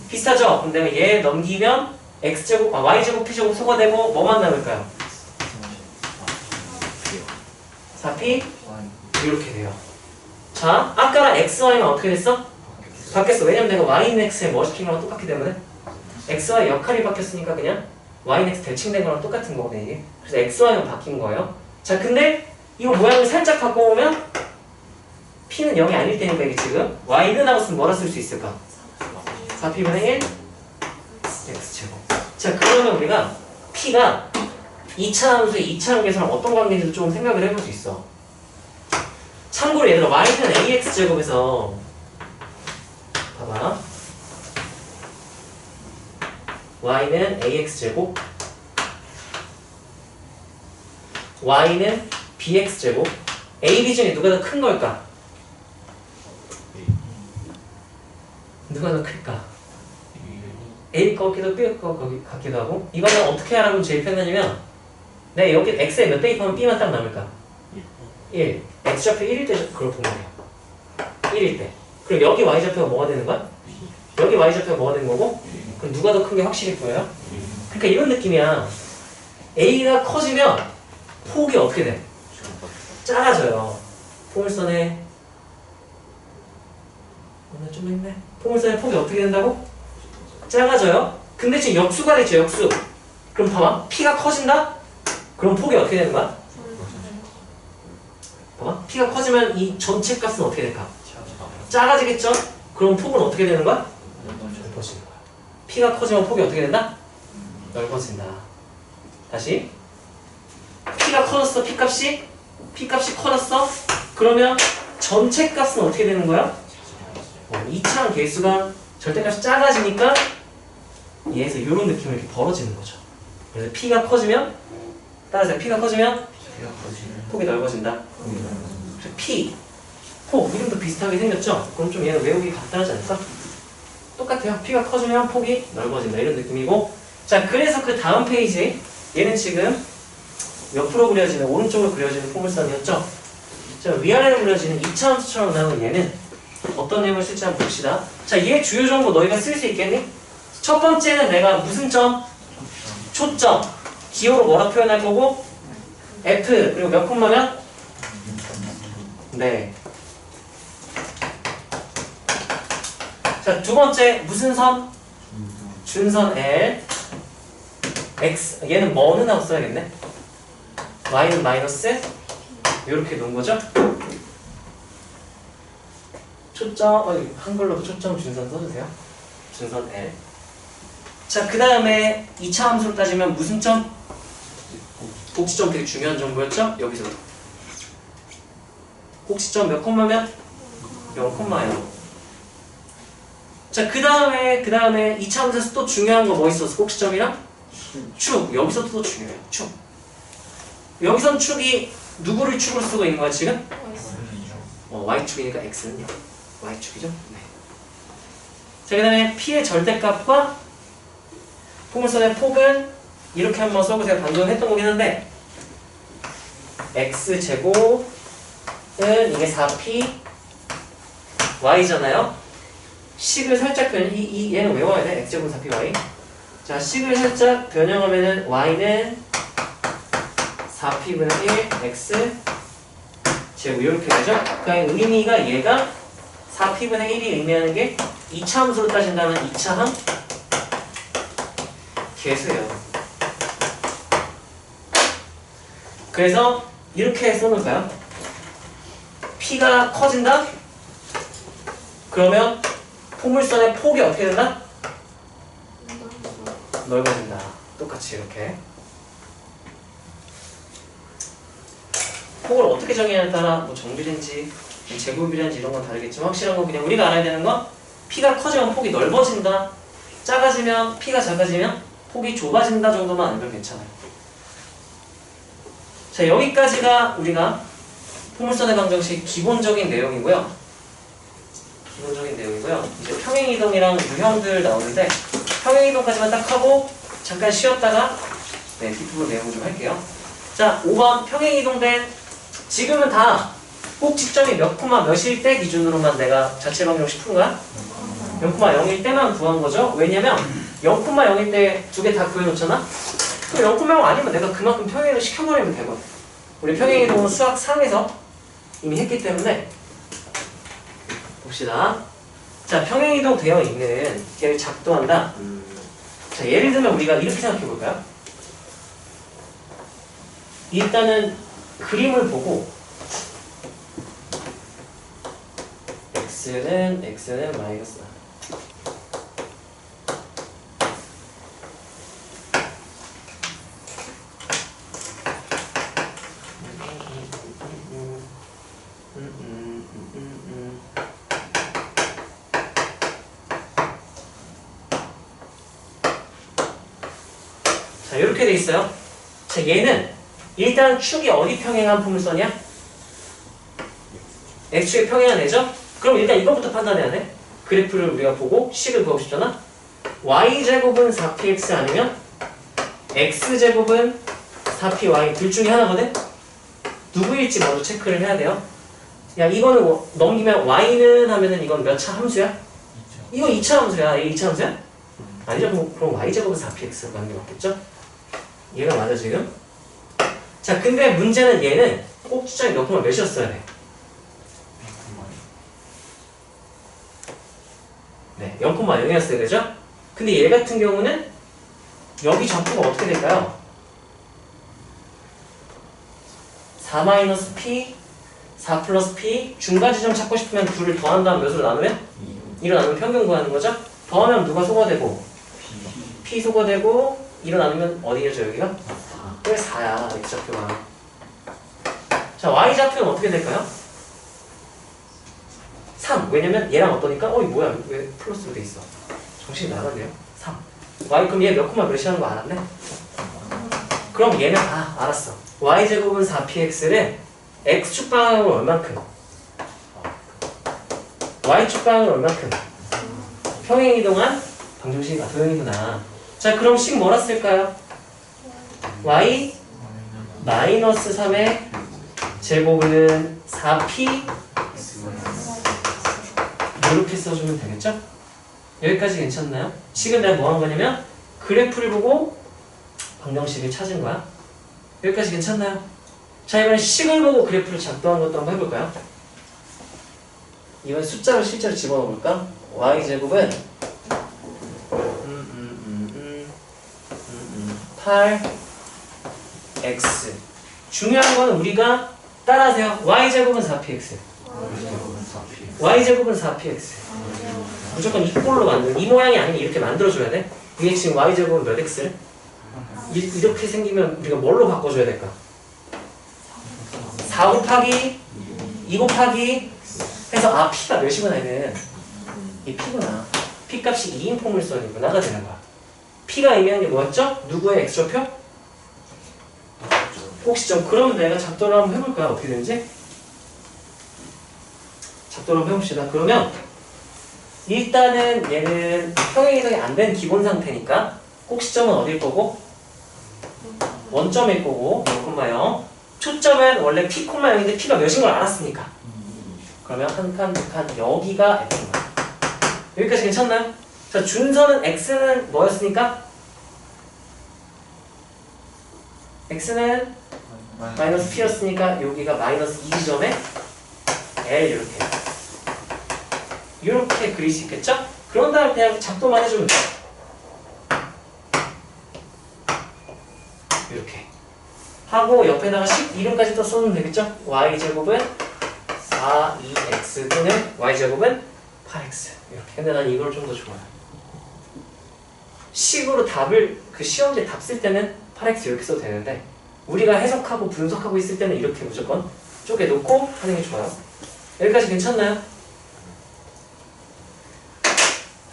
비슷하죠? 그럼 내가 얘 넘기면 x제곱, y제곱 p제곱 소거되고 뭐만 남을까요? 4p 이렇게 돼요. 자, 아까랑 xy는 어떻게 됐어? 바뀌었어. 왜냐면 내가 y는 x에 뭐 시킨 거랑 똑같기 때문에 xy 역할이 바뀌었으니까 그냥 y는 x 대칭된 거랑 똑같은 거거든요, 이게. 그래서 xy는 바뀐 거예요. 자, 근데 이거 모양을 살짝 바꿔보면 p는 0이 아닐 테니까 이게 지금 y는 하고 쓰면 뭐라 쓸 수 있을까? 4p분의 1 x제곱. 자, 그러면 우리가 p가 2차 함수의 2차 함계수랑 어떤 관계인지도 좀 생각을 해볼 수 있어. 참고로 얘들아, y는 ax제곱에서 봐봐, y는 ax제곱, y는 bx제곱, a, b 중에 누가 더 큰 걸까? 누가 더 클까? A일 것 같기도 B일 것 같기도 하고. 이거는 어떻게 하라고 제일 편하냐면, 네, 여기 X에 몇 대입하면 B만 딱 남을까? 1. X좌표 1일 때 그걸 보면 돼요. 1일 때. 그럼 여기 Y좌표가 뭐가 되는 거야? 여기 Y좌표가 뭐가 되는 거고? 그럼 누가 더 큰 게 확실히 보여요? 그러니까 이런 느낌이야. A가 커지면 폭이 어떻게 돼? 작아져요. 포물선의 오늘 좀 했네. 포물선의 폭이 어떻게 된다고? 작아져요. 근데 지금 역수가 됐죠, 역수. 그럼 봐봐, P가 커진다? 그럼 폭이 어떻게 되는 거야? 봐봐, P가 커지면 이 전체 값은 어떻게 될까? 작아지겠죠? 그럼 폭은 어떻게 되는 거야? 넓어지는 거야. P가 커지면 폭이 어떻게 된다? 넓어진다. 다시, P가 커졌어, P값이 커졌어? 그러면 전체 값은 어떻게 되는 거야? 2차항 개수가 절대값이 작아지니까 얘에서 이런 느낌으로 이렇게 벌어지는 거죠. 그래서 P가 커지면, 따라서 P가 커지면 폭이 넓어진다. 그래서 P, 폭, 이름도 비슷하게 생겼죠? 그럼 좀 얘는 외우기 간단하지 않을까? 똑같아요. P가 커지면 폭이 넓어진다. 이런 느낌이고. 자, 그래서 그 다음 페이지, 얘는 지금 옆으로 그려지는, 오른쪽으로 그려지는 포물선이었죠? 자, 위아래로 그려지는 2차 함수처럼 나오는 얘는 어떤 내용을 쓸지 한번 봅시다. 자, 얘 주요 정보 너희가 쓸 수 있겠니? 첫 번째는 내가 무슨 점? 초점. 기호로 뭐라 표현할 거고? F. 그리고 몇 콤마면? 네. 자, 두 번째 무슨 선? 준선 L. X. 얘는 뭐는 하고 써야겠네. Y는 마이너스. 이렇게 놓은 거죠? 초점, 한글로도 초점 준선 써주세요. 준선 L. 자, 그 다음에 2차 함수로 따지면 무슨 점? 곡시점 되게 중요한 정보였죠? 여기서부터. 곡시점 몇 콤마면? 0콤마예요. 자, 그 다음에 2차 함수에서 또 중요한 거 뭐 있었어? 곡시점이랑? 축. 여기서도 또 중요해요. 축. 여기선 축이 누구를 축으로 쓰고 있는 거야, 지금? Y축이니까 X는요. Y축이죠? 네. 자, 그 다음에 P의 절대값과 포물선의 폭은 이렇게 한번 써보세요. 방금 했던 거긴 한데 X제곱은 이게 4P Y잖아요. 식을 살짝 얘는 외워야 돼. X제곱 4P Y. 자, 식을 살짝 변형하면은 Y는 4P분의 1 X 제곱 이렇게 되죠? 그러니까 의미가 얘가 4P분의 1이 의미하는 게 2차 함수로 따진다면 2차함 계수예요. 그래서 이렇게 써놓을까요? P가 커진다? 그러면 포물선의 폭이 어떻게 된다? 넓어진다. 똑같이 이렇게. 폭을 어떻게 정의하냐에 따라 뭐 정비례인지 제곱이라든지 이런 건 다르겠지만 확실한 건 그냥 우리가 알아야 되는 건 P가 커지면 폭이 넓어진다. 작아지면 P가 작아지면 폭이 좁아진다 정도만 알면 괜찮아요. 자, 여기까지가 우리가 포물선의 방정식 기본적인 내용이고요. 이제 평행이동이랑 유형들 나오는데 평행이동까지만 딱 하고 잠깐 쉬었다가 뒷부분 내용을 좀 할게요. 자, 5번 평행이동된 지금은 다 꼭지점이 몇 코마 몇일 때 기준으로만 내가 자체 방정식 푼 거야? 0,0일 때만 구한 거죠. 왜냐면 0,0일 때 두 개 다 구해놓잖아? 그럼 0,0 아니면 내가 그만큼 평행을 시켜버리면 되거든. 우리 평행이동은 수학 3에서 이미 했기 때문에 봅시다. 자, 평행이동 되어 있는 걔를 작동한다. 자, 예를 들면 우리가 이렇게 생각해 볼까요? 일단은 그림을 보고 x는 마이너스 자, 이렇게 돼 있어요. 자, 얘는 일단 축이 어디 평행한 포물선이야? x축에 평행한 애죠? 그럼 일단 이것부터 판단해야 돼. 그래프를 우리가 보고 식을 구하고 싶잖아. y제곱은 4px 아니면 x제곱은 4py 둘 중에 하나거든? 누구일지 먼저 체크를 해야 돼요. 야, 이거는 넘기면 y는 하면은 이건 몇 차 함수야? 이거 2차 함수야. 이게 2차 함수야? 아니죠. 그럼 y제곱은 4px로 가는 게 맞겠죠? 얘가 맞아 지금? 자, 근데 문제는 얘는 꼭지점이 몇 코마 몇이었어야 돼? 네, 0,0이었어야 되죠? 근데 얘 같은 경우는 여기 좌표가 어떻게 될까요? 4-P, 4+P 중간 지점 찾고 싶으면 둘을 더한 다음 몇으로 나누면? 2로 나누면 평균 구하는 거죠? 더하면 누가 소거되고? P 소거되고 2로 나누면 어디겠죠 여기가? 왜 4야 x좌표가. 자, y좌표는 어떻게 될까요? 3. 왜냐면 얘랑 어떠니까? 어이 뭐야 왜 플러스로 돼 있어? 정신이 나갔네요. 3. y 그럼 얘 몇 코마 몇이라는 거 알았네? 그럼 얘는 알았어. y제곱은 4px를 x축 방향으로 얼만큼? y축 방향으로 얼만큼? 평행이동한 방정식이 도형이구나. 자, 그럼 식 뭐라 쓸까요? y 마이너스 3의 제곱은 4p 이렇게 써주면 되겠죠? 여기까지 괜찮나요? 지금 내가 뭐 한 거냐면 그래프를 보고 방정식을 찾은 거야. 여기까지 괜찮나요? 자, 이번엔 식을 보고 그래프를 작동한 것도 한번 해볼까요? 이번 숫자를 실제로 집어넣어 볼까? y제곱은 8x 중요한 건 우리가 따라하세요. y제곱은 4px y제곱은 4px 무조건 이 꼴로 만들어. 이 모양이 아니면 이렇게 만들어줘야 돼. 이게 지금 y제곱은 몇 x? 이렇게 생기면 우리가 뭘로 바꿔줘야 될까? 4 곱하기 2 곱하기 해서 p가 몇이구나 얘는 이 p구나. p 값이 2인 포물선이구나가 되는 거야. p가 의미하는 게 뭐였죠? 누구의 x좌표? 꼭지점. 그럼 내가 작도를 한번 해볼까요? 어떻게 되는지? 작도를 한번 해봅시다. 그러면 일단은 얘는 평행이동이 안 된 기본 상태니까 꼭지점은 어딜 거고? 원점일 거고 0,0. 초점은 원래 P, 0인데 P가 몇인 걸 알았으니까. 그러면 한 칸, 두 칸, 여기가 F인 거야. 여기까지 괜찮나요? 자, 준선은 X는 뭐였으니까? X는 마이너스 P였으니까 여기가 마이너스 2점에 L 이렇게 그릴 수 있겠죠? 그런 다음에 그냥 작도만 해주면 돼. 이렇게 하고 옆에다가 10 이름까지 또 써주면 되겠죠? y제곱은 4EX 또는 y제곱은 8X 이렇게. 근데 난 이걸 좀 더 좋아해. 식으로 답을 그 시험지에 답 쓸 때는 8X 이렇게 써도 되는데 우리가 해석하고 분석하고 있을 때는 이렇게 무조건 쪼개놓고 하는 게 좋아요. 여기까지 괜찮나요?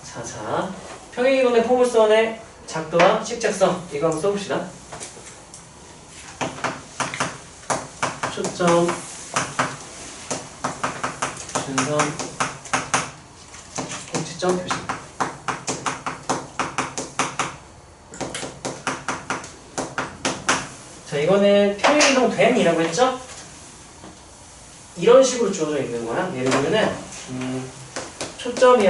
자, 평행이동의 포물선의 작도와 식작성 이거 한번 써봅시다. 초점, 준선, 꼭지점 표시. 자, 이거는 평행이동 된이라고 했죠? 이런 식으로 주어져 있는 거야. 예를 들면은 초점이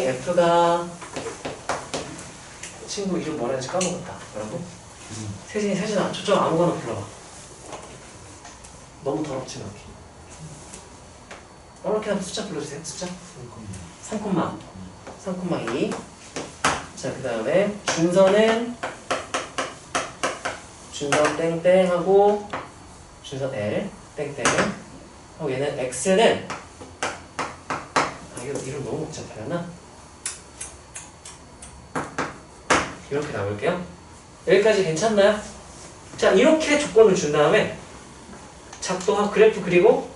F가 친구 이름 뭐라 했지 까먹었다. 뭐라고? 세진아 초점 아무거나 불러봐. 너무 더럽지 않게. 이렇게 숫자 불러주세요. 숫자 3,2. 자, 그 다음에 준선은 준선 땡땡 하고 준선 L 땡땡 하고 얘는 X는 이거 이름 너무 복잡하려나? 이렇게 나올게요. 여기까지 괜찮나요? 자, 이렇게 조건을 준 다음에 작도하고 그래프 그리고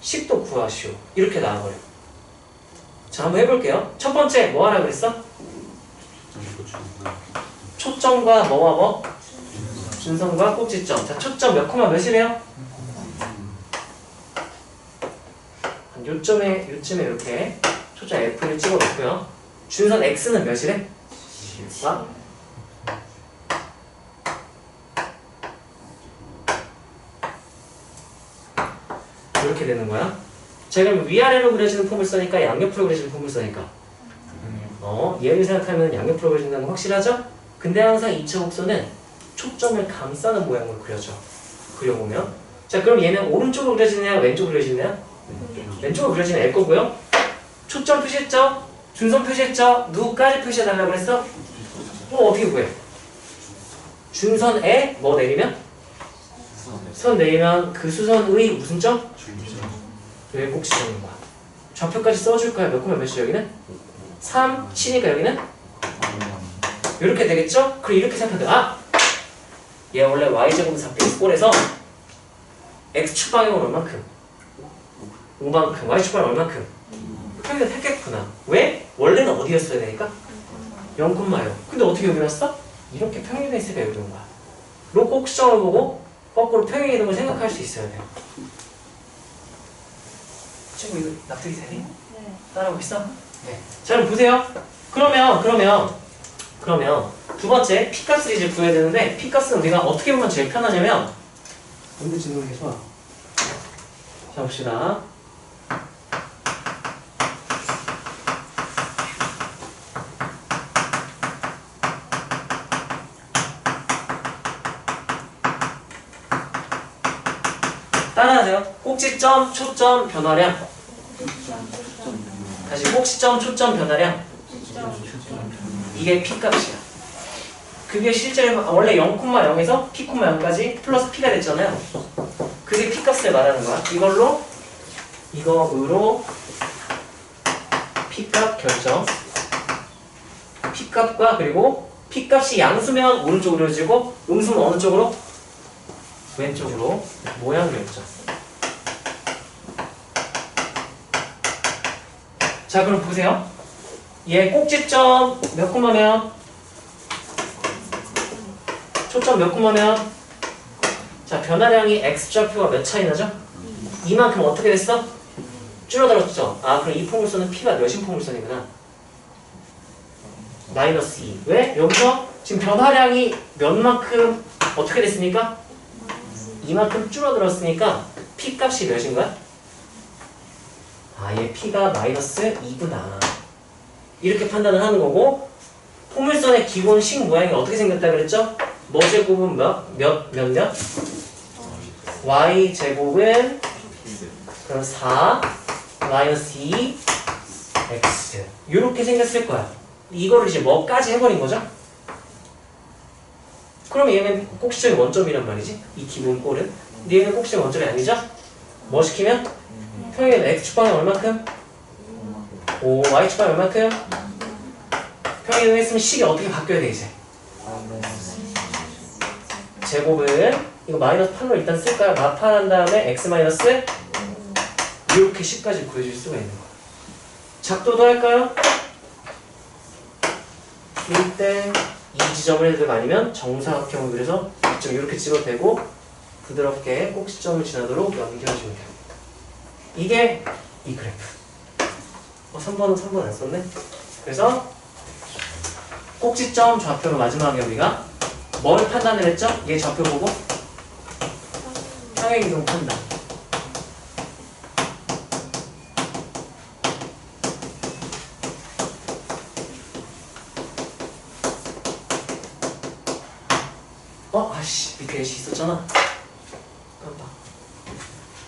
식도 구하시오. 이렇게 나와버려. 자, 한번 해볼게요. 첫 번째 뭐 하라 그랬어? 초점과 뭐와 뭐? 준선과 꼭지점. 자, 초점 몇 콤마 몇이래요? 요쯤에 이렇게 초점 F를 찍어 놓고요. 준선 X는 몇이래? 10과 이렇게 되는 거야. 자, 그럼 위아래로 그려지는 포물선이니까 양옆으로 그려지는 포물선이니까 얘를 생각하면 양옆으로 그려진다는 거 확실하죠? 근데 항상 2차 곡선은 초점을 감싸는 모양으로 그려보면 자, 그럼 얘는 오른쪽으로 그려지느냐 왼쪽으로 그려지느냐? 왼쪽으로 그려지는 애 거고요. 초점 표시했죠? 준선 표시했죠? 누구까지 표시해달라고 그랬어? 어떻게 구해? 준선에 뭐 내리면? 선 내리면 그 수선의 무슨 점? 왜 꼭지점인 거야? 좌표까지 써줄 거야. 몇 콤마 몇이야 여기는? 3, 7이니까 여기는? 이렇게 되겠죠? 그럼 이렇게 생각하면 얘 원래 y제곱 4px 꼴에서 x축 방향은 얼만큼? 5만큼. y축 방향 얼만큼? 평균 했겠구나. 왜? 원래는 어디였어야 되니까? 0,0. 근데 어떻게 여기 왔어? 이렇게 평행이동 있으니까 여기 온 거야. 로 꼭지점을 보고 거꾸로 평행이동을 생각할 수 있어야 돼요. 친구 이거 납득이 되니? 네. 따라오고 있어? 네. 자, 그럼 보세요. 그러면 두 번째 P값을 이제 구해야 되는데 P값은 우리가 어떻게 보면 제일 편하냐면 언제 짓는 게 좋아? 자, 봅시다. 따라하세요. 꼭지점, 초점, 변화량. 다시 꼭지점, 초점, 변화량. 이게 P값이야. 그게 실제로 원래 0,0에서 P,0까지 플러스 P가 됐잖아요. 그게 P값을 말하는 거야. 이거로 P값 결정. P값과 그리고 P값이 양수면 오른쪽으로 그려지고 음수는 어느 쪽으로? 왼쪽으로 모양 결정. 자, 그럼 보세요. 얘 꼭지점 몇 콤마면? 초점 몇 콤마면? 자, 변화량이 x좌표가 몇 차이 나죠? 이만큼 어떻게 됐어? 줄어들었죠? 아, 그럼 이 포물선은 P가 몇인 포물선이구나. 마이너스 2. 왜? 여기서 지금 변화량이 몇만큼 어떻게 됐습니까? 이만큼 줄어들었으니까 P 값이 몇인 거야? 아, 얘 P가 마이너스 2구나. 이렇게 판단을 하는 거고, 포물선의 기본식 모양이 어떻게 생겼다 그랬죠? 뭐 제곱은 몇? y 제곱은 그럼 4 마이너스 2 x 이렇게 생겼을 거야. 이거를 이제 뭐까지 해버린 거죠? 그럼 얘는 꼭지점이 원점이란 말이지. 이 기본 꼴은. 근데 얘는 꼭지점이 원점이 아니죠? 뭐 시키면? 평행은 x축방에 얼마큼? 5 y축방에 얼마큼? 평행을 했으면 식이 어떻게 바뀌어야 돼 이제? 제곱은 이거 마이너스 8로 일단 쓸까요? 마판한 다음에 x 마이너스 이렇게 10까지 구해줄 수가 있는 거야. 작도도 할까요? 이때 이 지점을 해도 되고 아니면 정사각형을 그려서 좀 이렇게 찍어도 되고 부드럽게 꼭지점을 지나도록 연결해주면 됩니다. 이게 이 그래프. 3번 안 썼네? 그래서 꼭지점 좌표로 마지막에 우리가 뭘 판단을 했죠? 얘 좌표 보고 평행이동 판단. 아씨 밑에 예시 있었잖아. 깜빡.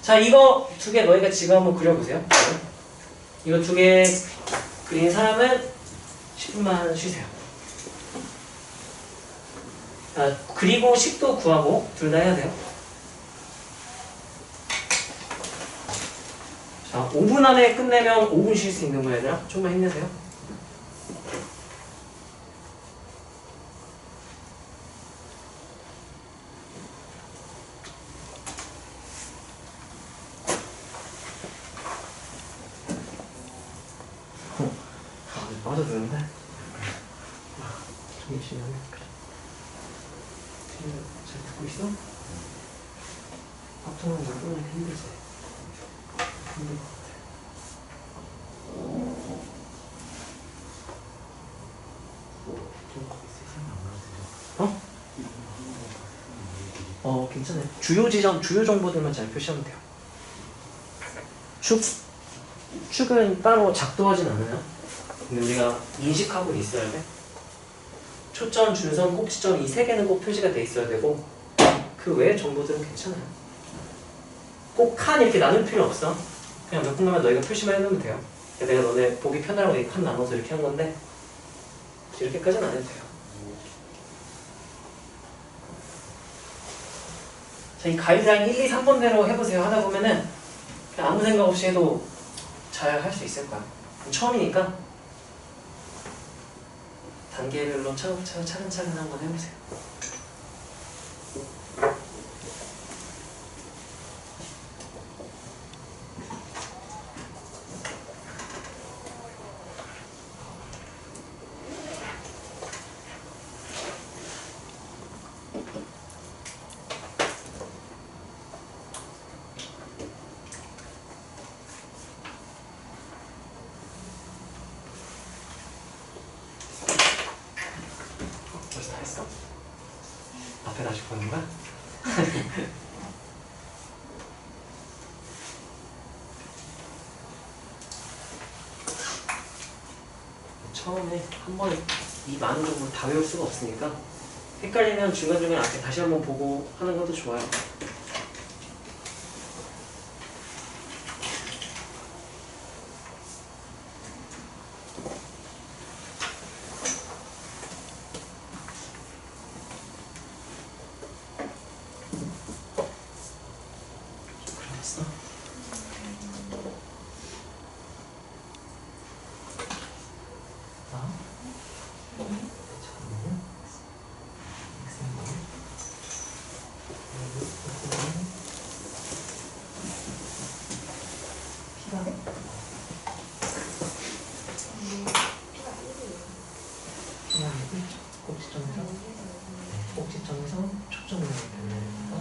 자, 이거 두 개 너희가 지금 한번 그려보세요. 이거 두 개 그린 사람은 10분만 쉬세요. 자, 그리고 식도 구하고 둘 다 해야 돼요. 자, 5분 안에 끝내면 5분 쉴 수 있는 거야, 얘들아. 좀만 힘내세요. 빠져드는데? 좀 열심히 하네. 잘 듣고 있어? 합성은 뭘 끊는 게 힘들지? 힘들 것 같아. 괜찮아요. 주요 지점, 주요 정보들만 잘 표시하면 돼요. 축은 따로 작동하진 않아요. 근데 우리가 인식하고 있어야 돼. 초점, 준선, 꼭지점 이 세 개는 꼭 표시가 돼 있어야 되고 그 외의 정보들은 괜찮아요. 꼭 칸 이렇게 나눌 필요 없어. 그냥 몇 분간만 너희가 표시만 해놓으면 돼요. 내가 너네 보기 편하라고 칸 나눠서 이렇게 한 건데 이렇게까지는 안 해도 돼요. 자, 이 가이드라인 1, 2, 3번대로 해보세요. 하다 보면은 그냥 아무 생각 없이 해도 잘 할 수 있을 거야. 처음이니까 단계별로 차근차근 한번 해보세요. 벌써 다 했어? 앞에 다시 보는 거야? 처음에 한 번에 이 많은 정보를 다 외울 수가 없으니까 헷갈리면 중간중간 앞에 다시 한번 보고 하는 것도 좋아요. 꼭지점에서 초점을 변화합니다.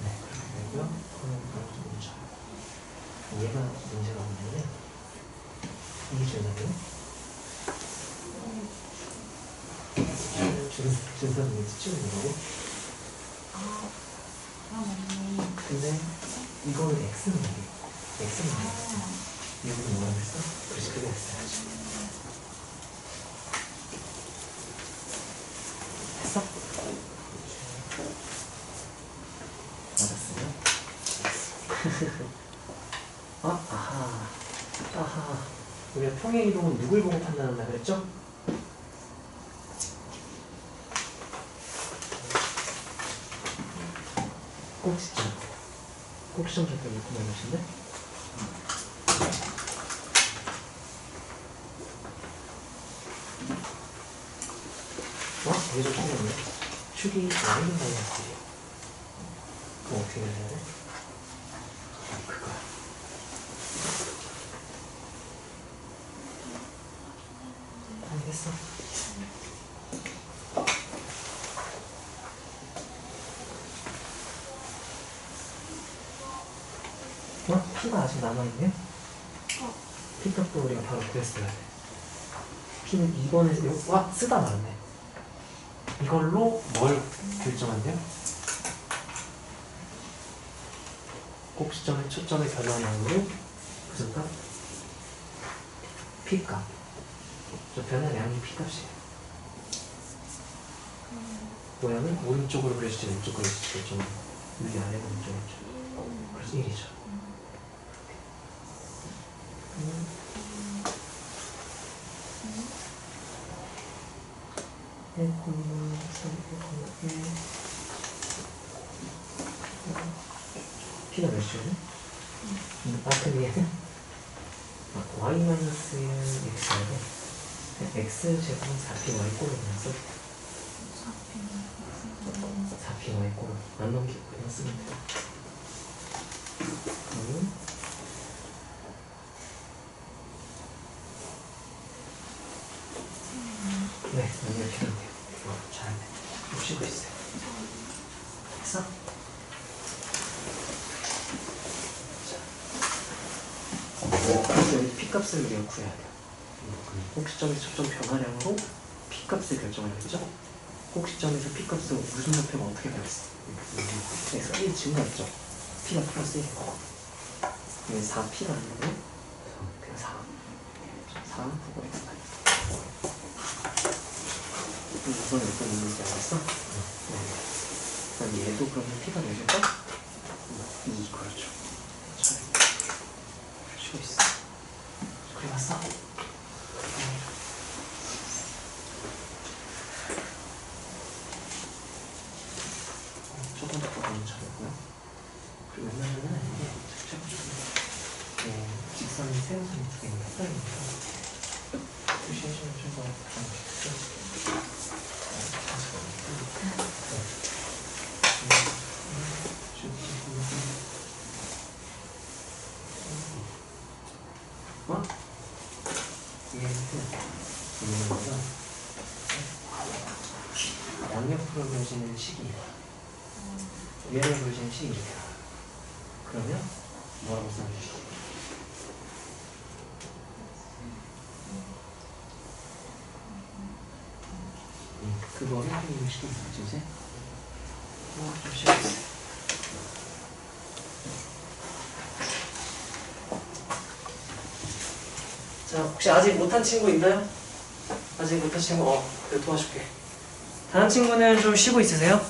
네, 그렇게 되고요. 그럼 바로 좀 묻혀요. 분사는 왜 찍는 거고? 아, 맞네. 근데 이거는 x는 뭐게? x는 뭐겠어? 이거는 뭐라고 했어? 그래서 그게 했어야지. 했어? 맞았어요? 아하. 우리가 평행 이동은 누굴 보고 판단한다 그랬죠? 꼭지점 잠깐 읽고 말하신데? 얘도 틀렸네. 축이 Y는 마이너스야. 그럼 어떻게 해야 돼? 그거야. 알겠어? P가 아직 남아있네? P값도 우리가 바로 구했어야 돼. P는 2번에서 쓰다 말았네. 이걸로 뭘 결정한대요? 꼭지점의 초점의 변화량으로 무슨 값? P값. 저 변화량이 P값이에요. 모양은 오른쪽으로 그려지지 왼쪽으로 그려지지 결정은 위 아래 오른쪽 그래서 1이죠. P가 몇이죠? 그럼 얘는 y-x야 돼. x제곱은 4py 꼴로 4py 꼴로 안 넘기고 그냥 쓰면 돼요. 네, 이렇게 하면 돼요. 잘하네. 쉬고 있어요. 했어? 그래서 여기 P값을 우리가 구해야 돼요. 꼭지점에서 초점 변화량으로 P값을 결정하려 했죠? 꼭지점에서 P값은 무슨 좌표가 어떻게 변했어? 그래서 1 증가했죠? P가 플러스 1이고 여기 4P가 아니고 그냥 4 후보 X가 이번에 몇 번 있는지 알았어? 네. 그럼 얘도 그러면 P가 몇일까? 2, 그렇죠. 잘 쉬고 있어. 그래 봤어? 조금 더 보면 잘했고요. 그리고 웬만하면 이게 직선이 세우선이 두 개는 헷갈리니까 표시해주면 좀 더 좋겠죠? 양옆으로 그려지는 식이 위아래로 그려지는 식이 이렇게 나와요. 그러면 뭐라고 써주실까요? 그거를 한번 시켜주세요. 좀 쉬어주세요. 자, 혹시 아직 못한 친구 있나요? 아직 못한 친구? 그래 도와줄게. 다른 친구는 좀 쉬고 있으세요?